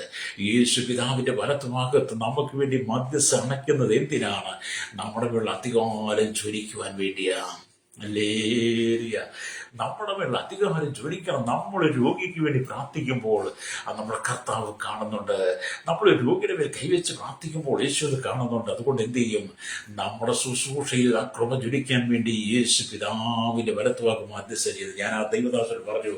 യേശു പിതാവിന്റെ വലത്തുഭാഗത്ത് നമുക്ക് വേണ്ടി മധ്യസ്ഥ അണയ്ക്കുന്നത് എന്തിനാണ്? നമ്മുടെ മേൽ അധികാരം ജ്വലിക്കുവാൻ വേണ്ടിയാണ്. ഹല്ലേലൂയ. നമ്മുടെ മേൽ അധികാരം ജ്വലിക്കണം. നമ്മൾ രോഗിക്ക് വേണ്ടി പ്രാർത്ഥിക്കുമ്പോൾ അത് നമ്മുടെ കർത്താവ് കാണുന്നുണ്ട്. നമ്മൾ രോഗിയുടെ മേൽ കൈവച്ച് പ്രാർത്ഥിക്കുമ്പോൾ യേശു അത് കാണുന്നുണ്ട്. അതുകൊണ്ട് എന്ത് ചെയ്യും? നമ്മുടെ ശുശ്രൂഷയിൽ ആ കൃപ ജ്വലിക്കാൻ വേണ്ടി യേശു പിതാവിന്റെ വലത്തുവാക്ക് മധ്യസ്ഥ ചെയ്ത് ഞാൻ ആ ദൈവദാസൻ പറഞ്ഞു,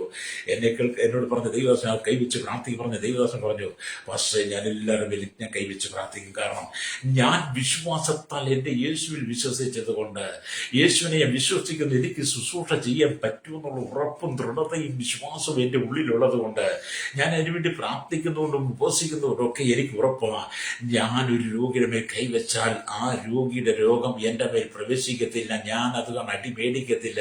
എന്നോട് പറഞ്ഞ ദൈവദാസൻ ആ കൈവച്ച് പ്രാർത്ഥിക്കും പറഞ്ഞ ദൈവദാസൻ പറഞ്ഞു, പക്ഷേ ഞാൻ എല്ലാവരും മേൽ ഞാൻ കൈവച്ച് പ്രാർത്ഥിക്കും. കാരണം ഞാൻ വിശ്വാസത്താൽ എൻ്റെ യേശുവിൽ വിശ്വസിച്ചത് കൊണ്ട്, യേശുവിനെ ഞാൻ വിശ്വസിക്കുന്ന എനിക്ക് ശുശ്രൂഷ ചെയ്യാൻ പറ്റുമെന്നുള്ള ഉറപ്പും ദൃഢതയും വിശ്വാസവും എൻ്റെ ഉള്ളിലുള്ളത് കൊണ്ട്, ഞാൻ അതിനുവേണ്ടി പ്രാർത്ഥിക്കുന്നതുകൊണ്ടും ഉപവസിക്കുന്നതുകൊണ്ടും ഒക്കെ എനിക്ക് ഉറപ്പാണ്. ഞാനൊരു രോഗിയുടെ മേൽ കൈവച്ചാൽ ആ രോഗിയുടെ രോഗം എൻ്റെ മേൽ പ്രവേശിക്കത്തില്ല. ഞാൻ അത് കാരണം അടിമേടിക്കത്തില്ല.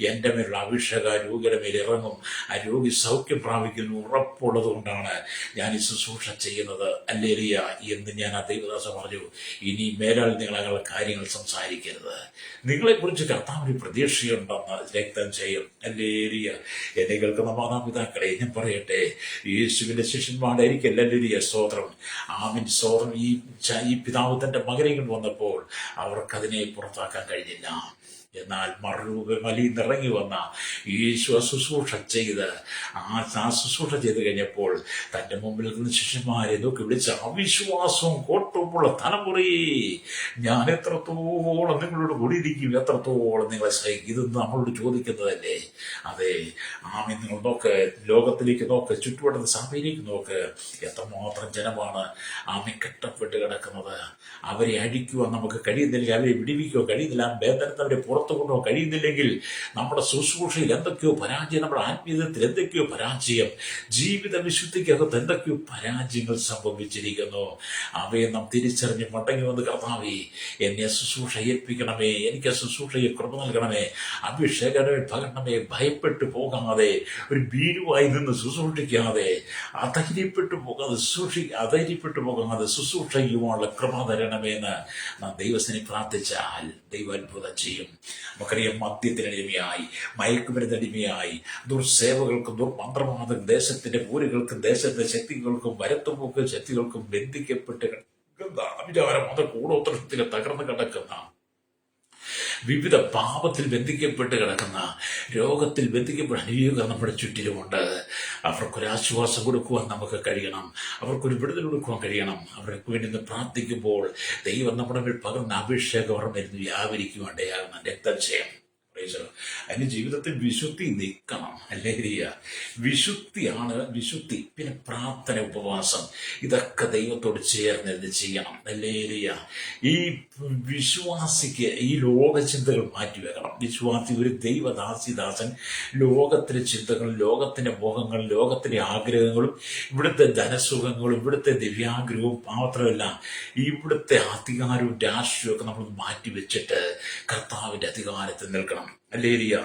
എൻ്റെ മേലുള്ള അഭിഷേകം ആ രോഗിയുടെ മേൽ ഇറങ്ങും. ആ രോഗി സൗഖ്യം പ്രാപിക്കുന്നു ഉറപ്പുള്ളത് കൊണ്ടാണ് ഞാൻ ഈ ശുശ്രൂഷ ചെയ്യുന്നത്. ഹല്ലേലൂയ എന്ന് ഞാൻ ആ ദൈവദാസ പറഞ്ഞു. ഇനി മേലാൽ നിങ്ങൾ അങ്ങനെ കാര്യങ്ങൾ സംസാരിക്കരുത്. നിങ്ങളെക്കുറിച്ച് കർത്താവിന് പ്രതീക്ഷയുണ്ടെന്ന് രക്തം ചെയ്യും. ഹല്ലേലൂയ. എന്നെ കേൾക്കുന്ന മാതാപിതാക്കളെ ഞാൻ പറയട്ടെ, യേശുവിന്റെ ശിഷ്യന്മാരായിരിക്കും ഹല്ലേലൂയ സ്തോത്രം. ആമേൻ സ്തോത്രം. ഈ പിതാവ് തന്റെ മകനെ കൊണ്ട് വന്നപ്പോൾ അവർക്കതിനെ പുറത്താക്കാൻ കഴിഞ്ഞില്ല. എന്നാൽ മറുകലിൽ നിറങ്ങി വന്ന യേശു ശുശ്രൂഷ ചെയ്ത് ശുശ്രൂഷ ചെയ്ത് കഴിഞ്ഞപ്പോൾ തന്റെ മുമ്പിൽ നിൽക്കുന്ന ശിഷ്യന്മാരെ നോക്കി വിളിച്ച്, അവിശ്വാസവും കോട്ടവുമുള്ള തലമുറയെ, ഞാൻ എത്രത്തോളം നിങ്ങളോട് കൂടിയിരിക്കും, എത്രത്തോളം നിങ്ങളെ സഹിക്കും? ഇത് നമ്മളോട് ചോദിക്കുന്നതല്ലേ? അതെ, ആമേ, നിങ്ങൾ നോക്ക്, ലോകത്തിലേക്ക് നോക്ക്, ചുറ്റുവട്ടത്തെ സഭയിലേക്ക് നോക്ക്, എത്രമാത്രം ജനമാണ് ആമേ കെട്ടപ്പെട്ട് കിടക്കുന്നത്. അവരെ അഴിക്കുവാൻ നമുക്ക് കഴിയുന്നില്ല, അവരെ വിടിവിക്കുക കഴിയുന്നില്ല, ബന്ധനത്തെ അവരെ പുറത്തു കൊണ്ടുപോകാൻ കഴിയുന്നില്ലെങ്കിൽ നമ്മുടെ ശുശ്രൂഷയിൽ എന്തൊക്കെയോ പരാജയം, നമ്മുടെ ആത്മീയതത്തിൽ എന്തൊക്കെയോ പരാജയം, ജീവിത വിശുദ്ധിക്കകത്ത് എന്തൊക്കെയോ പരാജയങ്ങൾ സംഭവിച്ചിരിക്കുന്നു. അവയെ നാം തിരിച്ചറിഞ്ഞ് മടങ്ങി വന്ന്, കർത്താവേ, എന്നെ ശുശ്രൂഷ ഏൽപ്പിക്കണമേ, എനിക്ക് ശുശ്രൂഷയെ കൃപ നൽകണമേ, അഭിഷേകമേ പകരണമേ, ഭയപ്പെട്ടു പോകാതെ, ഒരു ഭീരുവായി നിന്ന് ശുശ്രൂഷിക്കാതെ, അധൈര്യപ്പെട്ടു പോകാതെ ശുശ്രൂഷ ചെയ്യുവാനുള്ള കൃപ തരണമേന്ന് നാം ദൈവത്തിനെ പ്രാർത്ഥിച്ചാൽ ദൈവം അത്ഭുതം ചെയ്യും. നമുക്കറിയാം, മദ്യത്തിനടിമയായി, മയക്കുമരുന്നടിമയായി, ദുർസേവകൾക്കും ദുർമന്ത്രവാദം, ദേശത്തിന്റെ പൂരുകൾക്കും ദേശത്തിന്റെ ശക്തികൾക്കും വരത്തുപോക്ക് ശക്തികൾക്കും ബന്ധിക്കപ്പെട്ട് കിടക്കുന്ന വിചാരം, അത് കൂടോത്രത്തിൽ തകർന്നു കിടക്കുന്ന, വിവിധ പാപത്തിൽ ബന്ധിക്കപ്പെട്ട് കിടക്കുന്ന, രോഗത്തിൽ ബന്ധിക്കപ്പെട്ട അനേകർ നമ്മുടെ ചുറ്റിലുമുണ്ട്. അവർക്കൊരാശ്വാസം കൊടുക്കുവാൻ നമുക്ക് കഴിയണം, അവർക്കൊരു വിടുതൽ കൊടുക്കുവാൻ കഴിയണം. അവർക്ക് വേണ്ടി പ്രാർത്ഥിക്കുമ്പോൾ ദൈവം നമ്മുടെ മേൽ പകർന്ന അഭിഷേകം അവർ മരുന്ന് വ്യാപരിക്കുവാണ്ടേയാകുന്ന രക്തക്ഷയം. അതിന് ജീവിതത്തിൽ വിശുദ്ധി നിൽക്കണം. അല്ലേരിയ വിശുദ്ധിയാണ് വിശുദ്ധി. പിന്നെ പ്രാർത്ഥന, ഉപവാസം, ഇതൊക്കെ ദൈവത്തോട് ചേർന്ന് ചെയ്യണം. അല്ലേരിയ ഈ വിശ്വാസിക്ക് ഈ ലോക ചിന്തകൾ മാറ്റിവെക്കണം. വിശ്വാസി ഒരു ദൈവദാസിദാസൻ ലോകത്തിലെ ചിന്തകളും ലോകത്തിന്റെ മോഹങ്ങളും ലോകത്തിന്റെ ആഗ്രഹങ്ങളും ഇവിടുത്തെ ധനസുഖങ്ങളും ഇവിടുത്തെ ദിവ്യാഗ്രഹവും മാത്രമല്ല ഇവിടുത്തെ അധികാരവും രാഷ്ട്രീയവും ഒക്കെ നമ്മൾ മാറ്റിവെച്ചിട്ട് കർത്താവിന്റെ അധികാരത്തിൽ നിൽക്കണം. അല്ലേരിയ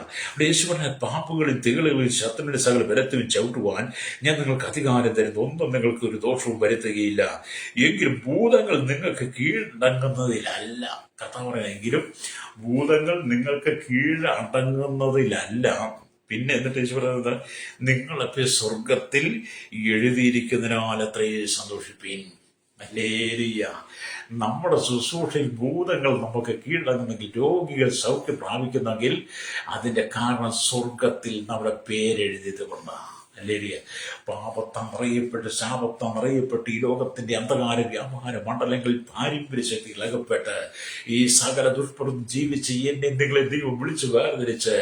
യേശു പറഞ്ഞ, പാപ്പുകളിൽ തികളുകളിൽ ശത്രുവിന്റെ സകല ബലത്തിലും ചവിട്ടുവാൻ ഞാൻ നിങ്ങൾക്ക് അധികാരം തരുന്നു, ഒന്നും നിങ്ങൾക്ക് ഒരു ദോഷവും വരുത്തുകയില്ല. എങ്കിലും ഭൂതങ്ങൾ നിങ്ങൾക്ക് കീഴടങ്ങുന്നതിലല്ല. കഥ പറയാനെങ്കിലും ഭൂതങ്ങൾ നിങ്ങൾക്ക് കീഴടങ്ങുന്നതിലല്ല. പിന്നെ എന്നിട്ട് യേശു പറയുന്നത്, നിങ്ങളൊക്കെ സ്വർഗത്തിൽ എഴുതിയിരിക്കുന്നതിനാൽ അത്രയേ സന്തോഷിപ്പീൻ. അല്ലേരിയ നമ്മുടെ ശുശ്രൂഷയിൽ ഭൂതങ്ങൾ നമുക്ക് കീഴടങ്ങുന്നെങ്കിൽ, രോഗികൾ സൗഖ്യം പ്രാപിക്കുന്നെങ്കിൽ അതിന്റെ കാരണം സ്വർഗത്തിൽ നമ്മുടെ പേരെഴുതിയത് കൊണ്ടാണ്. അല്ലേരിയ പാപത്താൻ നിറയപ്പെട്ട് ശാപത്താൻ നിറയപ്പെട്ട് ഈ ലോകത്തിന്റെ അന്ധകാര വ്യാപാര മണ്ഡലങ്ങളിൽ പാരമ്പര്യ ശക്തികൾ അകപ്പെട്ട് ഈ സകല ദുഷ്പ്രവൃത്തി ജീവിച്ച് എന്നെ നിങ്ങളെ ദൈവം വിളിച്ചു വേർതിരിച്ച്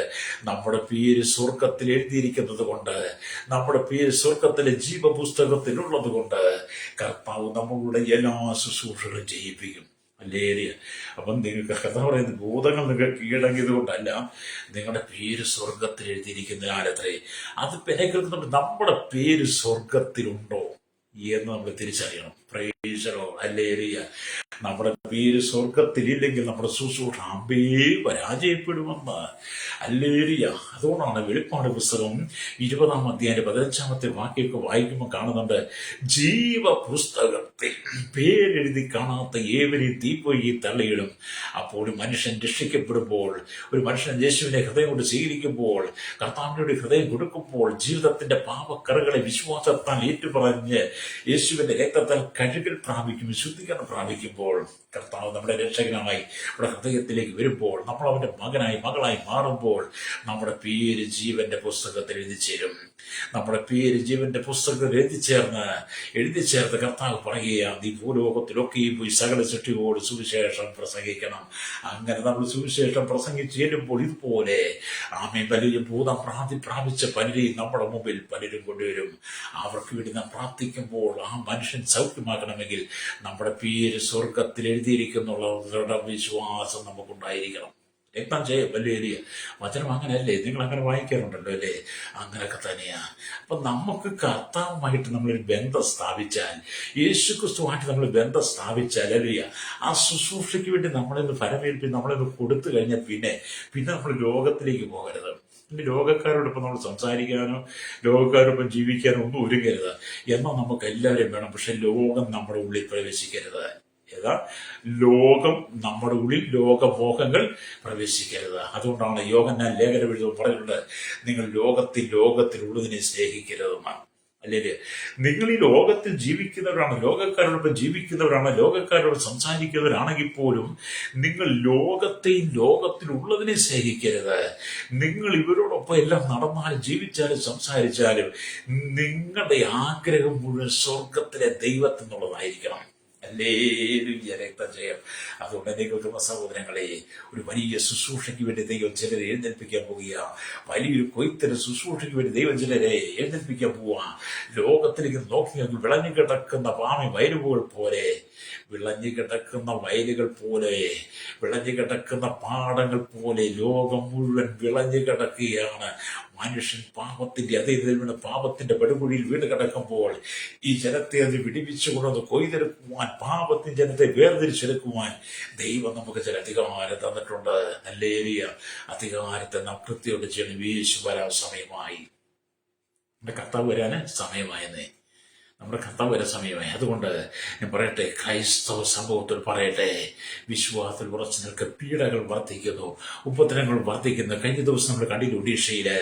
നമ്മുടെ പേര് സ്വർഗത്തിൽ എഴുതിയിരിക്കുന്നത് കൊണ്ട്, നമ്മുടെ പേര് സ്വർഗത്തിലെ ജീവപുസ്തകത്തിലുള്ളത് കൊണ്ട് കർത്താവ് നമ്മളുടെ എല്ലാ ശുശ്രൂഷകളും ചെയ്യിപ്പിക്കും. അല്ലേരിയ അപ്പം നിങ്ങൾക്ക് കഥ പറയുന്നത്, ഭൂതങ്ങൾ നിങ്ങൾക്ക് കീഴടങ്ങിയത് കൊണ്ടല്ല, നിങ്ങളുടെ പേര് സ്വർഗത്തിൽ എഴുതിയിരിക്കുന്നതിനാലത്രേ. അത് കേൾക്കുന്നുണ്ട്, നമ്മുടെ പേര് സ്വർഗത്തിലുണ്ടോ എന്ന് നമ്മൾ തിരിച്ചറിയണം. പ്രൈസലോ. അല്ലേരിയ നമ്മുടെ പേര് സ്വർഗത്തിലില്ലെങ്കിൽ നമ്മുടെ ശുശ്രൂഷ അമ്പേ പരാജയപ്പെടുമെന്ന്. അല്ലേരിയ അതുകൊണ്ടാണ് വെളിപ്പാട് പുസ്തകം 20-ാം അധ്യായം 15-ാമത്തെ വാക്യമൊക്കെ വായിക്കുമ്പോൾ കാണുന്നുണ്ട്, ജീവപുസ്തകത്തിൽ പേരെഴുതി കാണാത്ത ഏവരെയും തീപ്പൊയ്യെ തള്ളിയിടും. അപ്പോൾ ഒരു മനുഷ്യൻ രക്ഷിക്കപ്പെടുമ്പോൾ, ഒരു മനുഷ്യൻ യേശുവിനെ ഹൃദയം കൊണ്ട് സ്വീകരിക്കുമ്പോൾ, കർത്താവിനോട് ഹൃദയം കൊടുക്കുമ്പോൾ, ജീവിതത്തിന്റെ പാപക്കറകളെ വിശ്വാസത്താൽ ഏറ്റുപറഞ്ഞ് യേശുവിന്റെ രക്തത്താൽ കഴുകൽ പ്രാപിക്കും, ശുദ്ധീകരണം പ്രാപിക്കുമ്പോൾ, കർത്താവ് നമ്മുടെ രക്ഷകനായി നമ്മുടെ ഹൃദയത്തിലേക്ക് വരുമ്പോൾ, നമ്മൾ അവന്റെ മകനായി മകളായി മാറുമ്പോൾ നമ്മുടെ പേര് ജീവന്റെ പുസ്തകത്തിൽ എഴുതിച്ചേരും. നമ്മുടെ പേര് ജീവന്റെ പുസ്തകത്തിൽ എഴുതിച്ചേർന്ന് കർത്താവ് പറയുകയാണ്, നീ ഭൂലോകത്തിലൊക്കെയും പോയി സകല സൃഷ്ടിയോട് സുവിശേഷം പ്രസംഗിക്കണം. അങ്ങനെ നമ്മൾ സുവിശേഷം പ്രസംഗിച്ച് ചെല്ലുമ്പോൾ ഇതുപോലെ വലിയ ഭൂതം പ്രാപിച്ച പലരെയും നമ്മുടെ മുമ്പിൽ പലരും കൊണ്ടുവരും. അവർക്ക് വേണ്ടി നാം പ്രാർത്ഥിക്കുമ്പോൾ ആ മനുഷ്യൻ സൗഖ്യമാക്കണമെങ്കിൽ നമ്മുടെ പേര് സ്വർഗത്തിൽ എഴുതിയിരിക്കുന്നുള്ള വിശ്വാസം നമുക്കുണ്ടായിരിക്കണം. രക്തം ചെയ്യും. വലിയ വചനം അങ്ങനെയല്ലേ? നിങ്ങൾ അങ്ങനെ വായിക്കാറുണ്ടല്ലോ അല്ലേ? അങ്ങനെയൊക്കെ തന്നെയാ. അപ്പൊ നമുക്ക് കർത്താവുമായിട്ട് നമ്മളൊരു ബന്ധം സ്ഥാപിച്ചാൽ, യേശുക്രിസ്തുവായിട്ട് നമ്മൾ ബന്ധം സ്ഥാപിച്ചാൽ, അല്ലേ, ആ ശുശ്രൂഷയ്ക്ക് വേണ്ടി നമ്മളൊന്ന് ഫലമേൽപ്പി നമ്മളൊന്ന് കൊടുത്തു കഴിഞ്ഞാൽ പിന്നെ നമ്മൾ ലോകത്തിലേക്ക് പോകരുത്. പിന്നെ ലോകക്കാരോടൊപ്പം നമ്മൾ സംസാരിക്കാനോ ലോകക്കാരോടൊപ്പം ജീവിക്കാനോ ഒന്നും ഒരുങ്ങരുത്. എന്നാൽ നമുക്ക് എല്ലാവരെയും വേണം, പക്ഷെ ലോകം നമ്മുടെ ഉള്ളിൽ പ്രവേശിക്കരുത്. ലോകം നമ്മുടെ ഉള്ളിൽ, ലോകമോഹങ്ങൾ പ്രവേശിക്കരുത്. അതുകൊണ്ടാണ് യോഹന്നാൻ ലേഖനം എഴുതുമ്പോൾ പറഞ്ഞിട്ടുണ്ട്, നിങ്ങൾ ലോകത്തിലുള്ളതിനെ സ്നേഹിക്കരുതെന്നാണ്. അല്ലേ? നിങ്ങൾ ഈ ലോകത്തിൽ ജീവിക്കുന്നവരാണ്, ലോകക്കാരോടൊപ്പം ജീവിക്കുന്നവരാണ്, ലോകക്കാരോട് സംസാരിക്കുന്നവരാണെങ്കിൽ പോലും നിങ്ങൾ ലോകത്തെയും ലോകത്തിലുള്ളതിനെ സ്നേഹിക്കരുത്. നിങ്ങൾ ഇവരോടൊപ്പം എല്ലാം നടന്നാലും ജീവിച്ചാലും സംസാരിച്ചാലും നിങ്ങളുടെ ആഗ്രഹം മുഴുവൻ സ്വർഗത്തിലെ ദൈവത്തിനുള്ളതായിരിക്കണം. ഹല്ലേലൂയ, രക്തജയം. അതുകൊണ്ട് എന്നെ കേൾക്കുന്ന സഹോദരങ്ങളെ, ഒരു വലിയ ശുശ്രൂഷയ്ക്ക് വേണ്ടി ദൈവം ചിലരെ എഴുന്നേൽപ്പിക്കാൻ പോവുക. വലിയൊരു കൊയ്ത്തിന് ശുശ്രൂഷയ്ക്ക് വേണ്ടി ദൈവം ചിലരെ എഴുന്നേൽപ്പിക്കാൻ പോവുക. ലോകത്തിലേക്ക് നോക്കിയെങ്കിൽ വിളഞ്ഞു കിടക്കുന്ന പാമി വയലുകൾ പോലെ, വിളഞ്ഞു കിടക്കുന്ന വയലുകൾ പോലെ, വിളഞ്ഞു കിടക്കുന്ന പാടങ്ങൾ പോലെ ലോകം മുഴുവൻ വിളഞ്ഞു കിടക്കുകയാണ്. മനുഷ്യൻ പാപത്തിന്റെ പാപത്തിന്റെ പടുകുഴിയിൽ വീണ് കിടക്കുമ്പോൾ ഈ ജനത്തെ അത് വിടിവിച്ചുകൊണ്ടത് കൊയ്തെടുക്കുവാൻ, പാപത്തിന്റെ ജനത്തെ വേർതിരിച്ചെടുക്കുവാൻ ദൈവം നമുക്ക് ചില അധികാരം തന്നിട്ടുണ്ട്. ഹല്ലേലൂയ. അധികാരത്തെ നാം കൃത്യമായിട്ട് ചെയ്യണം. യേശു വരാൻ സമയമായി, നമ്മുടെ കർത്താവ് വരാന് സമയമായെന്നേ, നമ്മുടെ കർത്താവ് വരെ സമയമായി. അതുകൊണ്ട് ഞാൻ പറയട്ടെ, ക്രൈസ്തവ സംഭവത്തിൽ പറയട്ടെ, വിശ്വാസത്തിൽ ഉറച്ചു നിൽക്കുക. പീഡകൾ വർദ്ധിക്കുന്നു, ഉപദ്രവങ്ങൾ വർദ്ധിക്കുന്നു. കഴിഞ്ഞ ദിവസം നമ്മൾ കണ്ടില്ല, ഒഡീഷയില്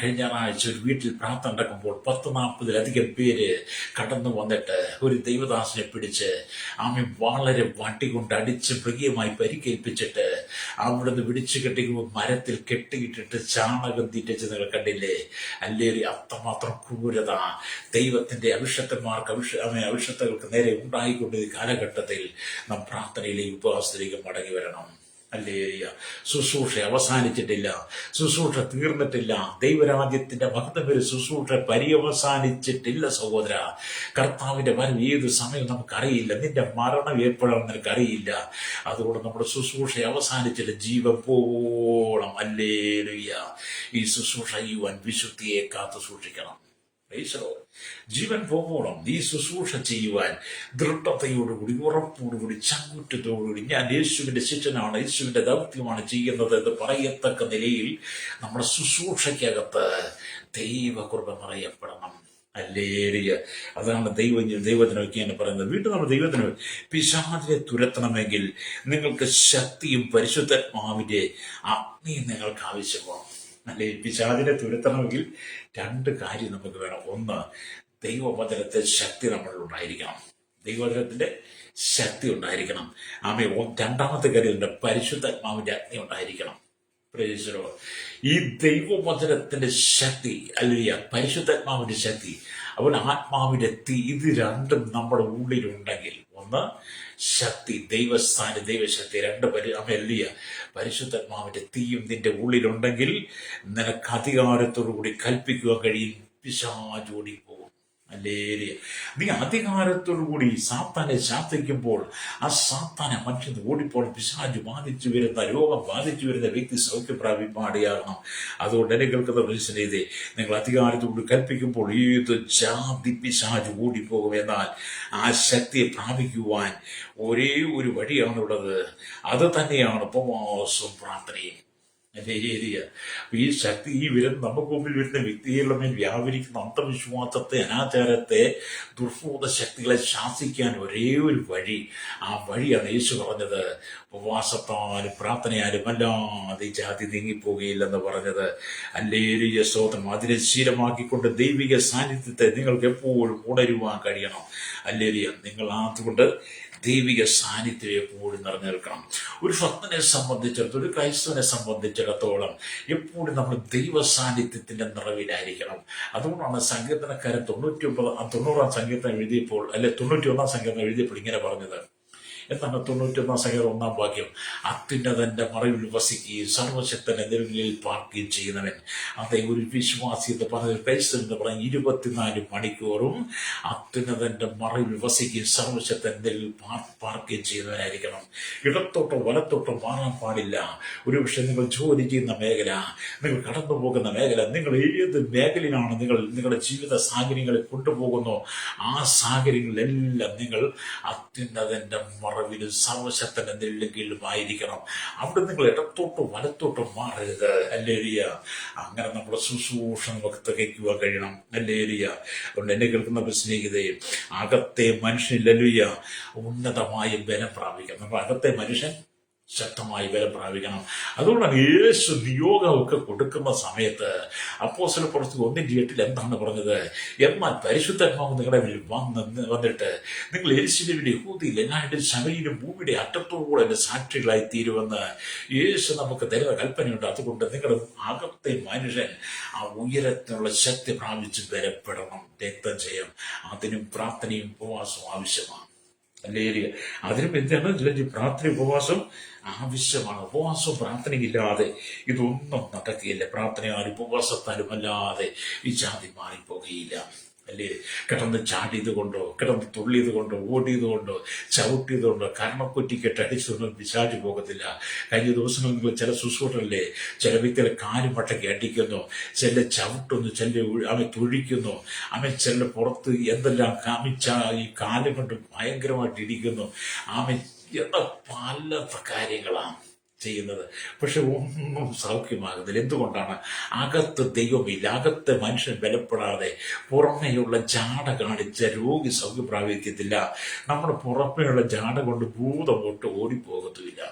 കഴിഞ്ഞ ഞായറാഴ്ച ഒരു വീട്ടിൽ പ്രാർത്ഥന നടക്കുമ്പോൾ 40-40 പേര് കടന്നു വന്നിട്ട് ഒരു ദൈവദാസനെ പിടിച്ച് വളരെ വണ്ടി കൊണ്ട് അടിച്ച് മൃഗീയമായി പരിക്കേൽപ്പിച്ചിട്ട് അവിടുന്ന് പിടിച്ചു കെട്ടി മരത്തിൽ കെട്ടിയിട്ടിട്ട് ചാണകം തീറ്റിച്ച് നിങ്ങൾ കണ്ടില്ലേ? അല്ലേ? അത്രമാത്രം ക്രൂരത ദൈവത്തിന്റെ അവിഷത്തകൾക്ക് നേരെ ഉണ്ടായിക്കൊണ്ടിരിക്കുന്ന കാലഘട്ടത്തിൽ നാം പ്രാർത്ഥനയിലേക്ക്, ഉപവാസത്തിലേക്ക് മടങ്ങി വരണം. ഹല്ലേലൂയ. ശുശ്രൂഷ അവസാനിച്ചിട്ടില്ല, ശുശ്രൂഷ തീർന്നിട്ടില്ല. ദൈവരാജ്യത്തിന്റെ മഹത്വം വരെ ശുശ്രൂഷ പര്യവസാനിച്ചിട്ടില്ല സഹോദര. കർത്താവിന്റെ വരവ് ഏത് സമയം നമുക്കറിയില്ല, നിന്റെ മരണം എപ്പോഴാണെന്ന് നിനക്കറിയില്ല. അതുകൊണ്ട് നമ്മുടെ ശുശ്രൂഷ അവസാനിച്ചിട്ട് ജീവൻ പോകണം. ഹല്ലേലൂയ. ഈ ശുശ്രൂഷ ചെയ്യുവാൻ വിശുദ്ധിയെ കാത്തു സൂക്ഷിക്കണം. ജീവൻ പോകണം. ഈ ശുശ്രൂഷ ചെയ്യുവാൻ ദൃഢതയോടുകൂടി, ഉറപ്പോടുകൂടി, ചങ്കുറ്റത്തോടുകൂടി ഞാൻ യേശുവിന്റെ ശിഷ്യനാണ്, യേശുവിന്റെ ദൗത്യമാണ് ചെയ്യുന്നത് എന്ന് പറയത്തക്ക നിലയിൽ നമ്മുടെ ശുശ്രൂഷയ്ക്കകത്ത് ദൈവകൃപ നിറയപ്പെടണം. ഹല്ലേലൂയ. അതാണ് ദൈവത്തിനൊക്കെയാണ് പറയുന്നത്. വീണ്ടും നമ്മൾ ദൈവത്തിന് പിശാചിനെ തുരത്തണമെങ്കിൽ നിങ്ങൾക്ക് ശക്തിയും പരിശുദ്ധാത്മാവിന്റെ അഗ്നിയും നിങ്ങൾക്ക് ആവശ്യമാണ്. അല്ലെ? പിശാചിനെ തുരത്തണമെങ്കിൽ 2 കാര്യം നമുക്ക് വേണം. ഒന്ന്, ദൈവവചനത്തെ ശക്തി നമ്മളിൽ ഉണ്ടായിരിക്കണം. ദൈവവചനത്തിന്റെ ശക്തി ഉണ്ടായിരിക്കണം. രണ്ടാമത്തെ കാര്യം പരിശുദ്ധാത്മാവിന്റെ അഗ്നി ഉണ്ടായിരിക്കണം. ഈ ദൈവവചനത്തിന്റെ ശക്തി, അല്ലെങ്കിൽ പരിശുദ്ധാത്മാവിന്റെ ശക്തി, അതുപോലെ ആത്മാവിന്റെ തീ, ഇത് രണ്ടും നമ്മുടെ ഉള്ളിലുണ്ടെങ്കിൽ, ഒന്ന് ശക്തി, ദൈവശക്തി, 2 പരിശുദ്ധാത്മാവിന്റെ തീയും നിന്റെ ഉള്ളിലുണ്ടെങ്കിൽ നിനക്ക് അധികാരത്തോടുകൂടി കൽപ്പിക്കുവാൻ കഴിയും. പിശാചോടി പോകും. ഹല്ലേലൂയ. നീ അധികാരത്തോടുകൂടി സാത്താനെ ശാസിക്കുമ്പോൾ ആ സാത്താനെ മനുഷ്യന് ഓടിപ്പോൾ പിശാച് ബാധിച്ചു വരുന്ന, രോഗം ബാധിച്ചു വരുന്ന വ്യക്തി സൗഖ്യം പ്രാപിപ്പാടിയാകണം. അതുകൊണ്ട് എന്നെ കേൾക്കുന്ന മനുഷ്യനെ, നിങ്ങൾ അധികാരത്തോട് കൽപ്പിക്കുമ്പോൾ ഏത് ജാതി പിശാച് ഓടിപ്പോകും. എന്നാൽ ആ ശക്തിയെ പ്രാപിക്കുവാൻ ഒരേ ഒരു വഴിയാണുള്ളത്. അത് തന്നെയാണ് ഉപവാസവും പ്രാർത്ഥനയും. ഈ ശക്തി, ഈ നമുക്ക് മുമ്പിൽ വരുന്ന വ്യക്തികളുടെ മേൽ വ്യാപരിക്കുന്ന അന്ധവിശ്വാസത്തെ, അനാചാരത്തെ, ദുർബോധ ശക്തികളെ ശാസിക്കാൻ ഒരേ ഒരു വഴി, ആ വഴിയാണ് യേശു പറഞ്ഞത്. ഉപവാസത്താലും പ്രാർത്ഥനയാലും അല്ലാതെ ജാതി നീങ്ങിപ്പോകുകയില്ലെന്ന് പറഞ്ഞത്. ഹല്ലേലൂയ, സ്തോത്രം. അതിനെ ശീലമാക്കിക്കൊണ്ട് ദൈവിക സാന്നിധ്യത്തെ നിങ്ങൾക്ക് എപ്പോഴും ഉണരുവാൻ കഴിയണം. ഹല്ലേലൂയ. നിങ്ങൾ അതുകൊണ്ട് ദൈവിക സാന്നിധ്യം എപ്പോഴും നിറഞ്ഞു നിൽക്കണം. ഒരു ഭക്തനെ സംബന്ധിച്ചിടത്തോളം, ഒരു ക്രൈസ്തവനെ സംബന്ധിച്ചിടത്തോളം എപ്പോഴും നമ്മൾ ദൈവ സാന്നിധ്യത്തിന്റെ നിറവിലായിരിക്കണം. അതുകൊണ്ടാണ് സങ്കീർത്തനക്കാരൻ 90-ാം സങ്കീർത്തനം എഴുതിയപ്പോൾ, 91-ാം സങ്കീർത്തനം എഴുതിയപ്പോൾ ഇങ്ങനെ പറഞ്ഞത്. എന്താണ് 91-ാം സങ്കീർത്തനം 1-ാം വാക്യം? അത്യുന്നതന്റെ മറവിൽ വസിക്കുകയും സർവശക്തന്റെ നിഴലിൽ പാർക്കുകയും ചെയ്യുന്നവൻ. അതേ, ഒരു വിശ്വാസി എന്ന് പറഞ്ഞ, ക്രൈസ്തവൻ എന്ന് പറഞ്ഞ 24 മണിക്കൂറും അത്യുന്നതന്റെ മറവിൽ വസിക്കുകയും സർവശക്തന്റെ നിഴലിൽ പാർക്കുകയും ചെയ്യുന്നവനായിരിക്കണം. ഇടത്തോട്ടോ വലത്തോട്ടോ മാറാൻ പാടില്ല. ഒരു പക്ഷേ നിങ്ങൾ ജോലി ചെയ്യുന്ന മേഖല, നിങ്ങൾ കടന്നു പോകുന്ന മേഖല, നിങ്ങൾ ഏത് മേഖലയിലാണ് നിങ്ങളുടെ ജീവിത സാഹചര്യങ്ങളെ കൊണ്ടുപോകുന്നോ ആ സാഹചര്യങ്ങളിലെല്ലാം നിങ്ങൾ അത്യുന്നതന്റെ മറവിലും സർവശക്തന്റെ നിഴലിലുമായിരിക്കണം. അവിടെ നിങ്ങൾ ഇടത്തോട്ടോ വലത്തോട്ടോ മാറരുത്. ഹല്ലേലൂയ. അങ്ങനെ നമ്മുടെ ശുശ്രൂഷ നമുക്ക് തികയ്ക്കുവാൻ കഴിയണം. ഹല്ലേലൂയ. അതുകൊണ്ട് എന്നെ കേൾക്കുന്ന സ്നേഹിതയെ, അകത്തെ മനുഷ്യൻ ഹല്ലേലൂയ ഉന്നതമായ ബലം പ്രാപിക്കണം. നമ്മുടെ അകത്തെ മനുഷ്യൻ ശക്തമായി ബലം പ്രാപിക്കണം. അതുകൊണ്ടാണ് യേശു നിയോഗമൊക്കെ കൊടുക്കുന്ന സമയത്ത് അപ്പോസ്തല പ്രവൃത്തി 1:8 എന്താണ് പറഞ്ഞത്? എന്നാൽ പരിശുദ്ധാത്മാവ് നിങ്ങളുടെ മേൽ വന്നിട്ട് നിങ്ങൾ യെരൂശലേമിലും യഹൂദയിലും എല്ലായിടത്തും ശമര്യയിലും ഭൂമിയുടെ അറ്റത്തോടുകൂടെ എന്റെ സാക്ഷികളായി തീരുമെന്ന് യേശു നമുക്ക് തരുന്ന കൽപ്പനയുണ്ട്. അതുകൊണ്ട് നിങ്ങളുടെ അകത്തെ മനുഷ്യൻ ആ ഉയരത്തിനുള്ള ശക്തി പ്രാപിച്ച് ബലപ്പെടണം. രക്തം ചെയ്യും. അതിനും പ്രാർത്ഥനയും ഉപവാസവും ആവശ്യമാണ്. അല്ലേ? അതിനും എന്താണ് പ്രാർത്ഥന ഉപവാസം ആവശ്യമാണ്. ഉപവാസവും പ്രാർത്ഥനയില്ലാതെ ഇതൊന്നും നടക്കുകയില്ല. പ്രാർത്ഥനയാലും ഉപവാസത്താലും അല്ലാതെ ഈ ജാതി മാറിപ്പോകുകയില്ല. അല്ലേ? കിടന്ന് ചാടിയത് കൊണ്ടോ, കിടന്ന് തുള്ളിയത് കൊണ്ടോ, ഓടിയത് കൊണ്ടോ, ചവിട്ടിയത് കൊണ്ടോ, കർമ്മക്കുറ്റിക്കെട്ട് അടിച്ചതൊന്നും പിശാച് പോകത്തില്ല. കഴിഞ്ഞ ദിവസം നിങ്ങൾ ചില ശുശ്രൂഷല്ലേ, ചില വ്യക്തികളെ കാലും മട്ടയ്ക്ക് അടിക്കുന്നു, ചില ചവിട്ടുന്നു, ചില അവൻ തൊഴിക്കുന്നു, അവൻ ചില പുറത്ത് എന്തെല്ലാം കാമിച്ച ഈ കാലം കൊണ്ട് ഭയങ്കരമായിട്ട് ഇടിക്കുന്നു, അവൻ എന്ന പല കാര്യങ്ങളാണ് ചെയ്യുന്നത്. പക്ഷെ ഒന്നും സൗഖ്യമാകുന്നില്ല. എന്തുകൊണ്ടാണ്? അകത്ത് ദൈവമില്ല. അകത്ത് മനുഷ്യൻ ബലപ്പെടാതെ പുറമേയുള്ള ജാട കാണിച്ച രോഗി സൗഖ്യം പ്രാപിക്കത്തില്ല. നമ്മുടെ പുറമേയുള്ള ജാട കൊണ്ട് ഭൂതം തൊട്ട് ഓടിപ്പോകത്തുമില്ല.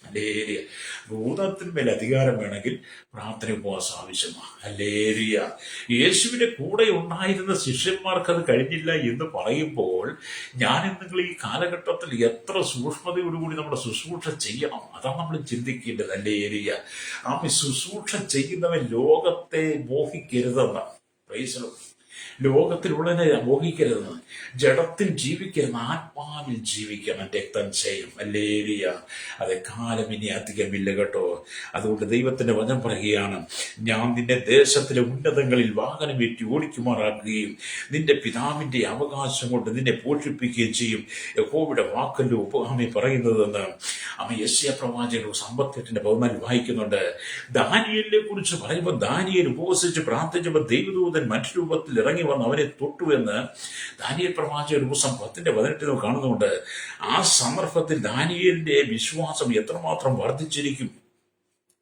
ഹല്ലേലൂയ. ഭൂതത്തിന്മേൽ അധികാരം വേണമെങ്കിൽ പ്രാർത്ഥന ഉപവാസം ആവശ്യമാണ്. ഹല്ലേലൂയ. യേശുവിന്റെ കൂടെ ഉണ്ടായിരുന്ന ശിഷ്യന്മാർക്ക് അത് കഴിഞ്ഞില്ല എന്ന് പറയുമ്പോൾ ഞാൻ നിങ്ങൾ ഈ കാലഘട്ടത്തിൽ എത്ര സൂക്ഷ്മതയോടുകൂടി നമ്മുടെ ശുശ്രൂഷ ചെയ്യണം, അതാണ് നമ്മൾ ചിന്തിക്കേണ്ടത്. ഹല്ലേലൂയ. ആ ശുശ്രൂഷ ചെയ്യുന്നവൻ ലോകത്തെ മോഹിക്കരുതെന്ന്. Praise the lord. ലോകത്തിലുള്ളതിനെ മോഹിക്കരുതെന്ന്, ജഡത്തിൽ ജീവിക്കരുത്, ആത്മാവിൽ ജീവിക്കണം. രക്തം ചെയ്യും. ഹല്ലേലൂയ. അത് കാലം ഇനി അധികമില്ല കേട്ടോ. അതുകൊണ്ട് ദൈവത്തിന്റെ വചനം പറയുകയാണ്, ഞാൻ നിന്റെ ദേശത്തിലെ ഉന്നതങ്ങളിൽ വാഹനം ഏറ്റി ഓടിക്കുമാറാക്കുകയും നിന്റെ പിതാവിന്റെ അവകാശം കൊണ്ട് നിന്നെ പോഷിപ്പിക്കുകയും ചെയ്യും. യഹോവയുടെ വാക്കല്ലോ ഉപഹാമി പറയുന്നതെന്ന് അവൻ യെശയ്യാ പ്രവാചകൻ 58:14 വായിക്കുന്നുണ്ട്. ദാനിയേലിനെ കുറിച്ച് പറയുമ്പോൾ ദാനിയേൽ ഉപവസിച്ച് പ്രാർത്ഥിച്ചപ്പോൾ ദൈവദൂതൻ മനുഷ്യരൂപത്തിൽ ഇറങ്ങി വന്ന് അവനെ തൊട്ടു എന്ന് ദാനിയേൽ പ്രവാചകൻ 10:18 കാണുന്നുണ്ട്. ആ സന്ദർഭത്തിൽ ദാനിയേലിന്റെ വിശ്വാസം എത്രമാത്രം വർദ്ധിച്ചിരിക്കും.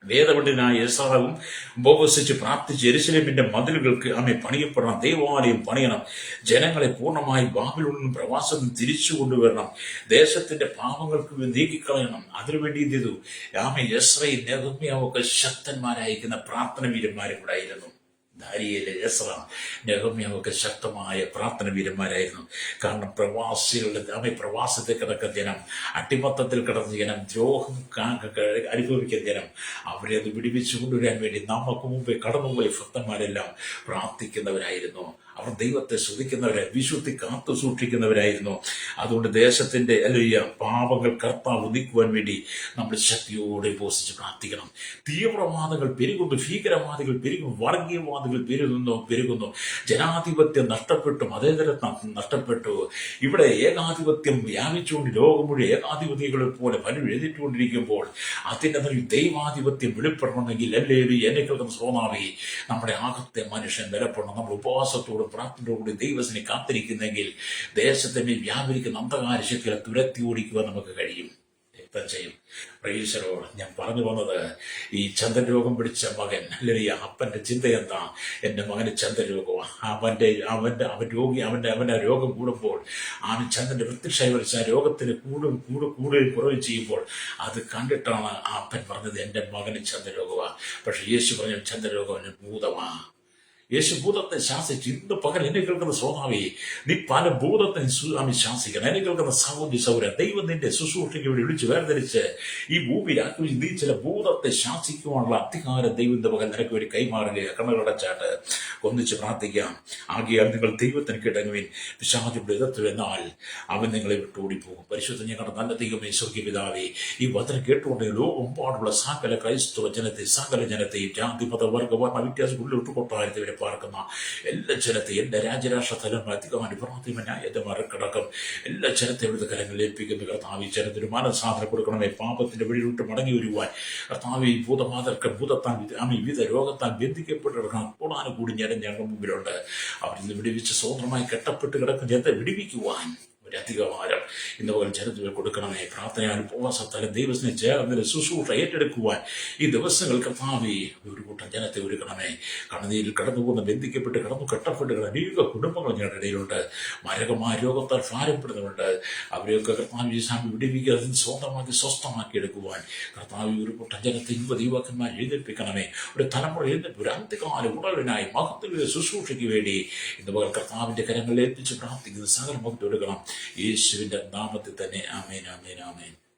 വേദപണ്ഡിതനായ യെശയ്യാവും ഉപവസിച്ച് പ്രാർത്ഥിച്ച് യെരൂശലേമിന്റെ മതിലുകൾക്ക് പണിയപ്പെടണം, ദേവാലയം പണിയണം, ജനങ്ങളെ പൂർണ്ണമായി ബാബിലോണിൽ പ്രവാസത്തിൽ തിരിച്ചു കൊണ്ടുവരണം, ദേശത്തിന്റെ പാപങ്ങൾക്ക് നീക്കിക്കളയണം. അതിനുവേണ്ടി എന്ത് ചെയ്തു? എസ്രയും നെഹമ്യാവൊക്കെ ശക്തന്മാരായിരിക്കുന്ന പ്രാർത്ഥന വീരന്മാരും കൂടെ ആയിരുന്നു. ദാനിയേല്, എസ്ര, നെഹമ്യാവൊക്കെ ശക്തമായ പ്രാർത്ഥന വീരന്മാരായിരുന്നു. കാരണം പ്രവാസത്തിൽ കിടക്കുന്ന ജനം, അടിമത്തത്തിൽ കിടന്ന ജനം, ദ്രോഹം അനുഭവിക്കുന്ന ജനം, അവരെ അത് വിടിവിച്ചു കൊണ്ടുവരാൻ വേണ്ടി നമുക്ക് മുമ്പേ കടന്നുപോയ ഭക്തന്മാരെല്ലാം പ്രാർത്ഥിക്കുന്നവരായിരുന്നു. അവർ ദൈവത്തെ സ്തുതിക്കുന്നവരെ, വിശുദ്ധി കാത്തു സൂക്ഷിക്കുന്നവരായിരുന്നു. അതുകൊണ്ട് ദേശത്തിന്റെ പാപങ്ങൾ കർത്താവ് നീക്കുവാൻ വേണ്ടി നമ്മൾ ശക്തിയോടെ ഉപവസിച്ച് പ്രാർത്ഥിക്കണം. തീവ്രവാദികൾ പെരുകുന്നു, ഭീകരവാദികൾ പെരുകുന്നു, വർഗീയവാദികൾ പെരുകുന്നു. ജനാധിപത്യം നഷ്ടപ്പെട്ടു, മതേതരത്വം നഷ്ടപ്പെട്ടു. ഇവിടെ ഏകാധിപത്യം വ്യാപിച്ചുകൊണ്ട് ലോകം മുഴുവൻ ഏകാധിപതികളെ പോലെ പലരും എഴുതിയിട്ടുകൊണ്ടിരിക്കുമ്പോൾ അതിൻ്റെ ദൈവാധിപത്യം വെളിപ്പെടണമെങ്കിൽ എന്നെ കേൾക്കുന്ന ശ്രോതാവേ, നമ്മുടെ ആകത്തെ മനുഷ്യൻ ബലപ്പെടണം. നമ്മൾ ഉപവാസത്തോട് പ്രാർത്ഥനയോടുകൂടി ദൈവത്തിനെ കാത്തിരിക്കുന്നെങ്കിൽ ദേശത്തിന്റെ വ്യാപരിക്കുന്ന അന്ധകാര ശക്തികളെ തുരത്തി ഓടിക്കുവാൻ നമുക്ക് കഴിയും. രക്തം ചെയ്യും. Price the Lord. ഞാൻ പറഞ്ഞു വന്നത്, ഈ ചന്ദ്രരോഗം പിടിച്ച മകൻ, അല്ലെങ്കിൽ അപ്പന്റെ ചിന്ത എന്താ? എന്റെ മകന് ചന്ദ്രരോഗമാണ്. അവന്റെ രോഗം കൂടുമ്പോൾ അവൻ ചന്ദ്രന്റെ പ്രത്യക്ഷമായി വരച്ച ആ രോഗത്തിന് കൂടുതൽ കുറവ് ചെയ്യുമ്പോൾ അത് കണ്ടിട്ടാണ് ആ അപ്പൻ പറഞ്ഞത് എന്റെ മകന് ചന്ദ്രരോഗമാണ്. പക്ഷെ യേശു പറഞ്ഞു ചന്ദ്രരോഗം അവന് ഭൂതമാണ്. യേശു ഭൂതത്തെ ശാസിച്ചു. ഇന്ന് പകൽ എന്നെ കേൾക്കുന്ന ശ്രോതാവേ, നീ പല ഭൂതത്തെ ശാസിക്കണം. എന്നെ കേൾക്കുന്ന സൗര ദൈവം നിന്റെ ശുശ്രൂഷയ്ക്ക് വേണ്ടി വിളിച്ച് വേർതിരിച്ച് ഈ ഭൂമിയിലാക്കി നീ ചില ഭൂതത്തെ ശാസിക്കുവാനുള്ള അധികാരം ദൈവത്തിന്റെ പകൽ നിനക്ക് വേണ്ടി കൈമാറുക. കണ്ണുകളടച്ചാട്ട് ഒന്നിച്ച് പ്രാർത്ഥിക്കാം. ആകയാൽ നിങ്ങൾ ദൈവത്തിന് കിടങ്ങുവിൻ, പിശാചുടെ എതിർത്തു എന്നാൽ അവൻ നിങ്ങളെ വിട്ടോടിപ്പോകും. പരിശുദ്ധ ഞങ്ങളുടെ നല്ല ദൈവമേ, സ്വർഗ്ഗീയ പിതാവേ, ഈ വചനം കേട്ടുകൊണ്ട് ലോകമെമ്പാടുള്ള സകല ക്രൈസ്തവ സകല ജനത്തെയും ജാതി മത വർഗ വർണ്ണ വ്യത്യാസം ഉള്ളിട്ടുകൊട്ടാരത്തെ പാർക്കുന്ന എല്ലാ ജനത്തെ, എല്ലാ രാജ്യരാഷ്ട്ര തലങ്ങൾ അധികമായി പ്രാഥമികമായ മറക്കടക്കം എല്ലാ ജനത്തെ എഴുത കരങ്ങളിൽ ഏൽപ്പിക്കുന്ന കർത്താവ്, ഈ ജനത്തിന് മനസാധന കൊടുക്കണമേ. പാപത്തിന്റെ വഴിയിലോട്ട് മടങ്ങി വരുവാൻ കർത്താവ്, ഈ വിവിധ രോഗത്താൽ ബന്ധിക്കപ്പെട്ടിടക്കണം കൂടാനുകൂടി ഞങ്ങളുടെ മുമ്പിലുണ്ട്. അവരിന്ന് വിടിവിച്ച് സ്വതന്ത്രമായി കെട്ടപ്പെട്ട് കിടക്കുന്ന ജനത്തെ വിടിവിക്കുവാൻ ഒരു അധികമാരം ഇന്ന് പകൽ ജനത്തിൽ കൊടുക്കണമേ. പ്രാർത്ഥനയാൽ ഉപവാസത്താലും ദൈവത്തിനെ ചേർന്ന് ശുശ്രൂഷ ഏറ്റെടുക്കുവാൻ ഈ ദിവസങ്ങൾ കർത്താവേ ഒരു കൂട്ടം ജനത്തെ ഒരുക്കണമേ. കണ്ണുനീരിൽ കടന്നുപോകുന്ന, ബന്ധിക്കപ്പെട്ട് കടന്നു കെട്ടപ്പെട്ട് അനേക കുടുംബങ്ങൾ ഞങ്ങളുടെ ഇടയിലുണ്ട്. മാരകമായ രോഗത്താൽ ഭാരപ്പെടുന്നുണ്ട്. അവരെയൊക്കെ കർത്താവ് സ്വാമി വിടുവിക്കുക, അതിന് സ്വന്തമാക്കി സ്വസ്ഥമാക്കി എടുക്കുവാൻ കർത്താവ് ഒരു കൂട്ടം ജനത്തെ യുവദൈവക്കന്മാർ എഴുന്നേൽപ്പിക്കണമേ. ഒരു തലമുറ എഴുന്നേൽപ്പ്, ഒരു അന്ത്യകാല ഉടലിനായി മഹത്വ ശുശ്രൂഷയ്ക്ക് വേണ്ടി ഇന്ന് പകൽ കർത്താവിന്റെ കരങ്ങളിൽ എത്തിച്ച് പ്രാർത്ഥിക്കുന്ന സകല മഹത്വം എടുക്കണം. യേശുവിന്റെ നാമത്തിൽ തന്നെ. ആമേൻ, ആമേൻ, ആമേൻ.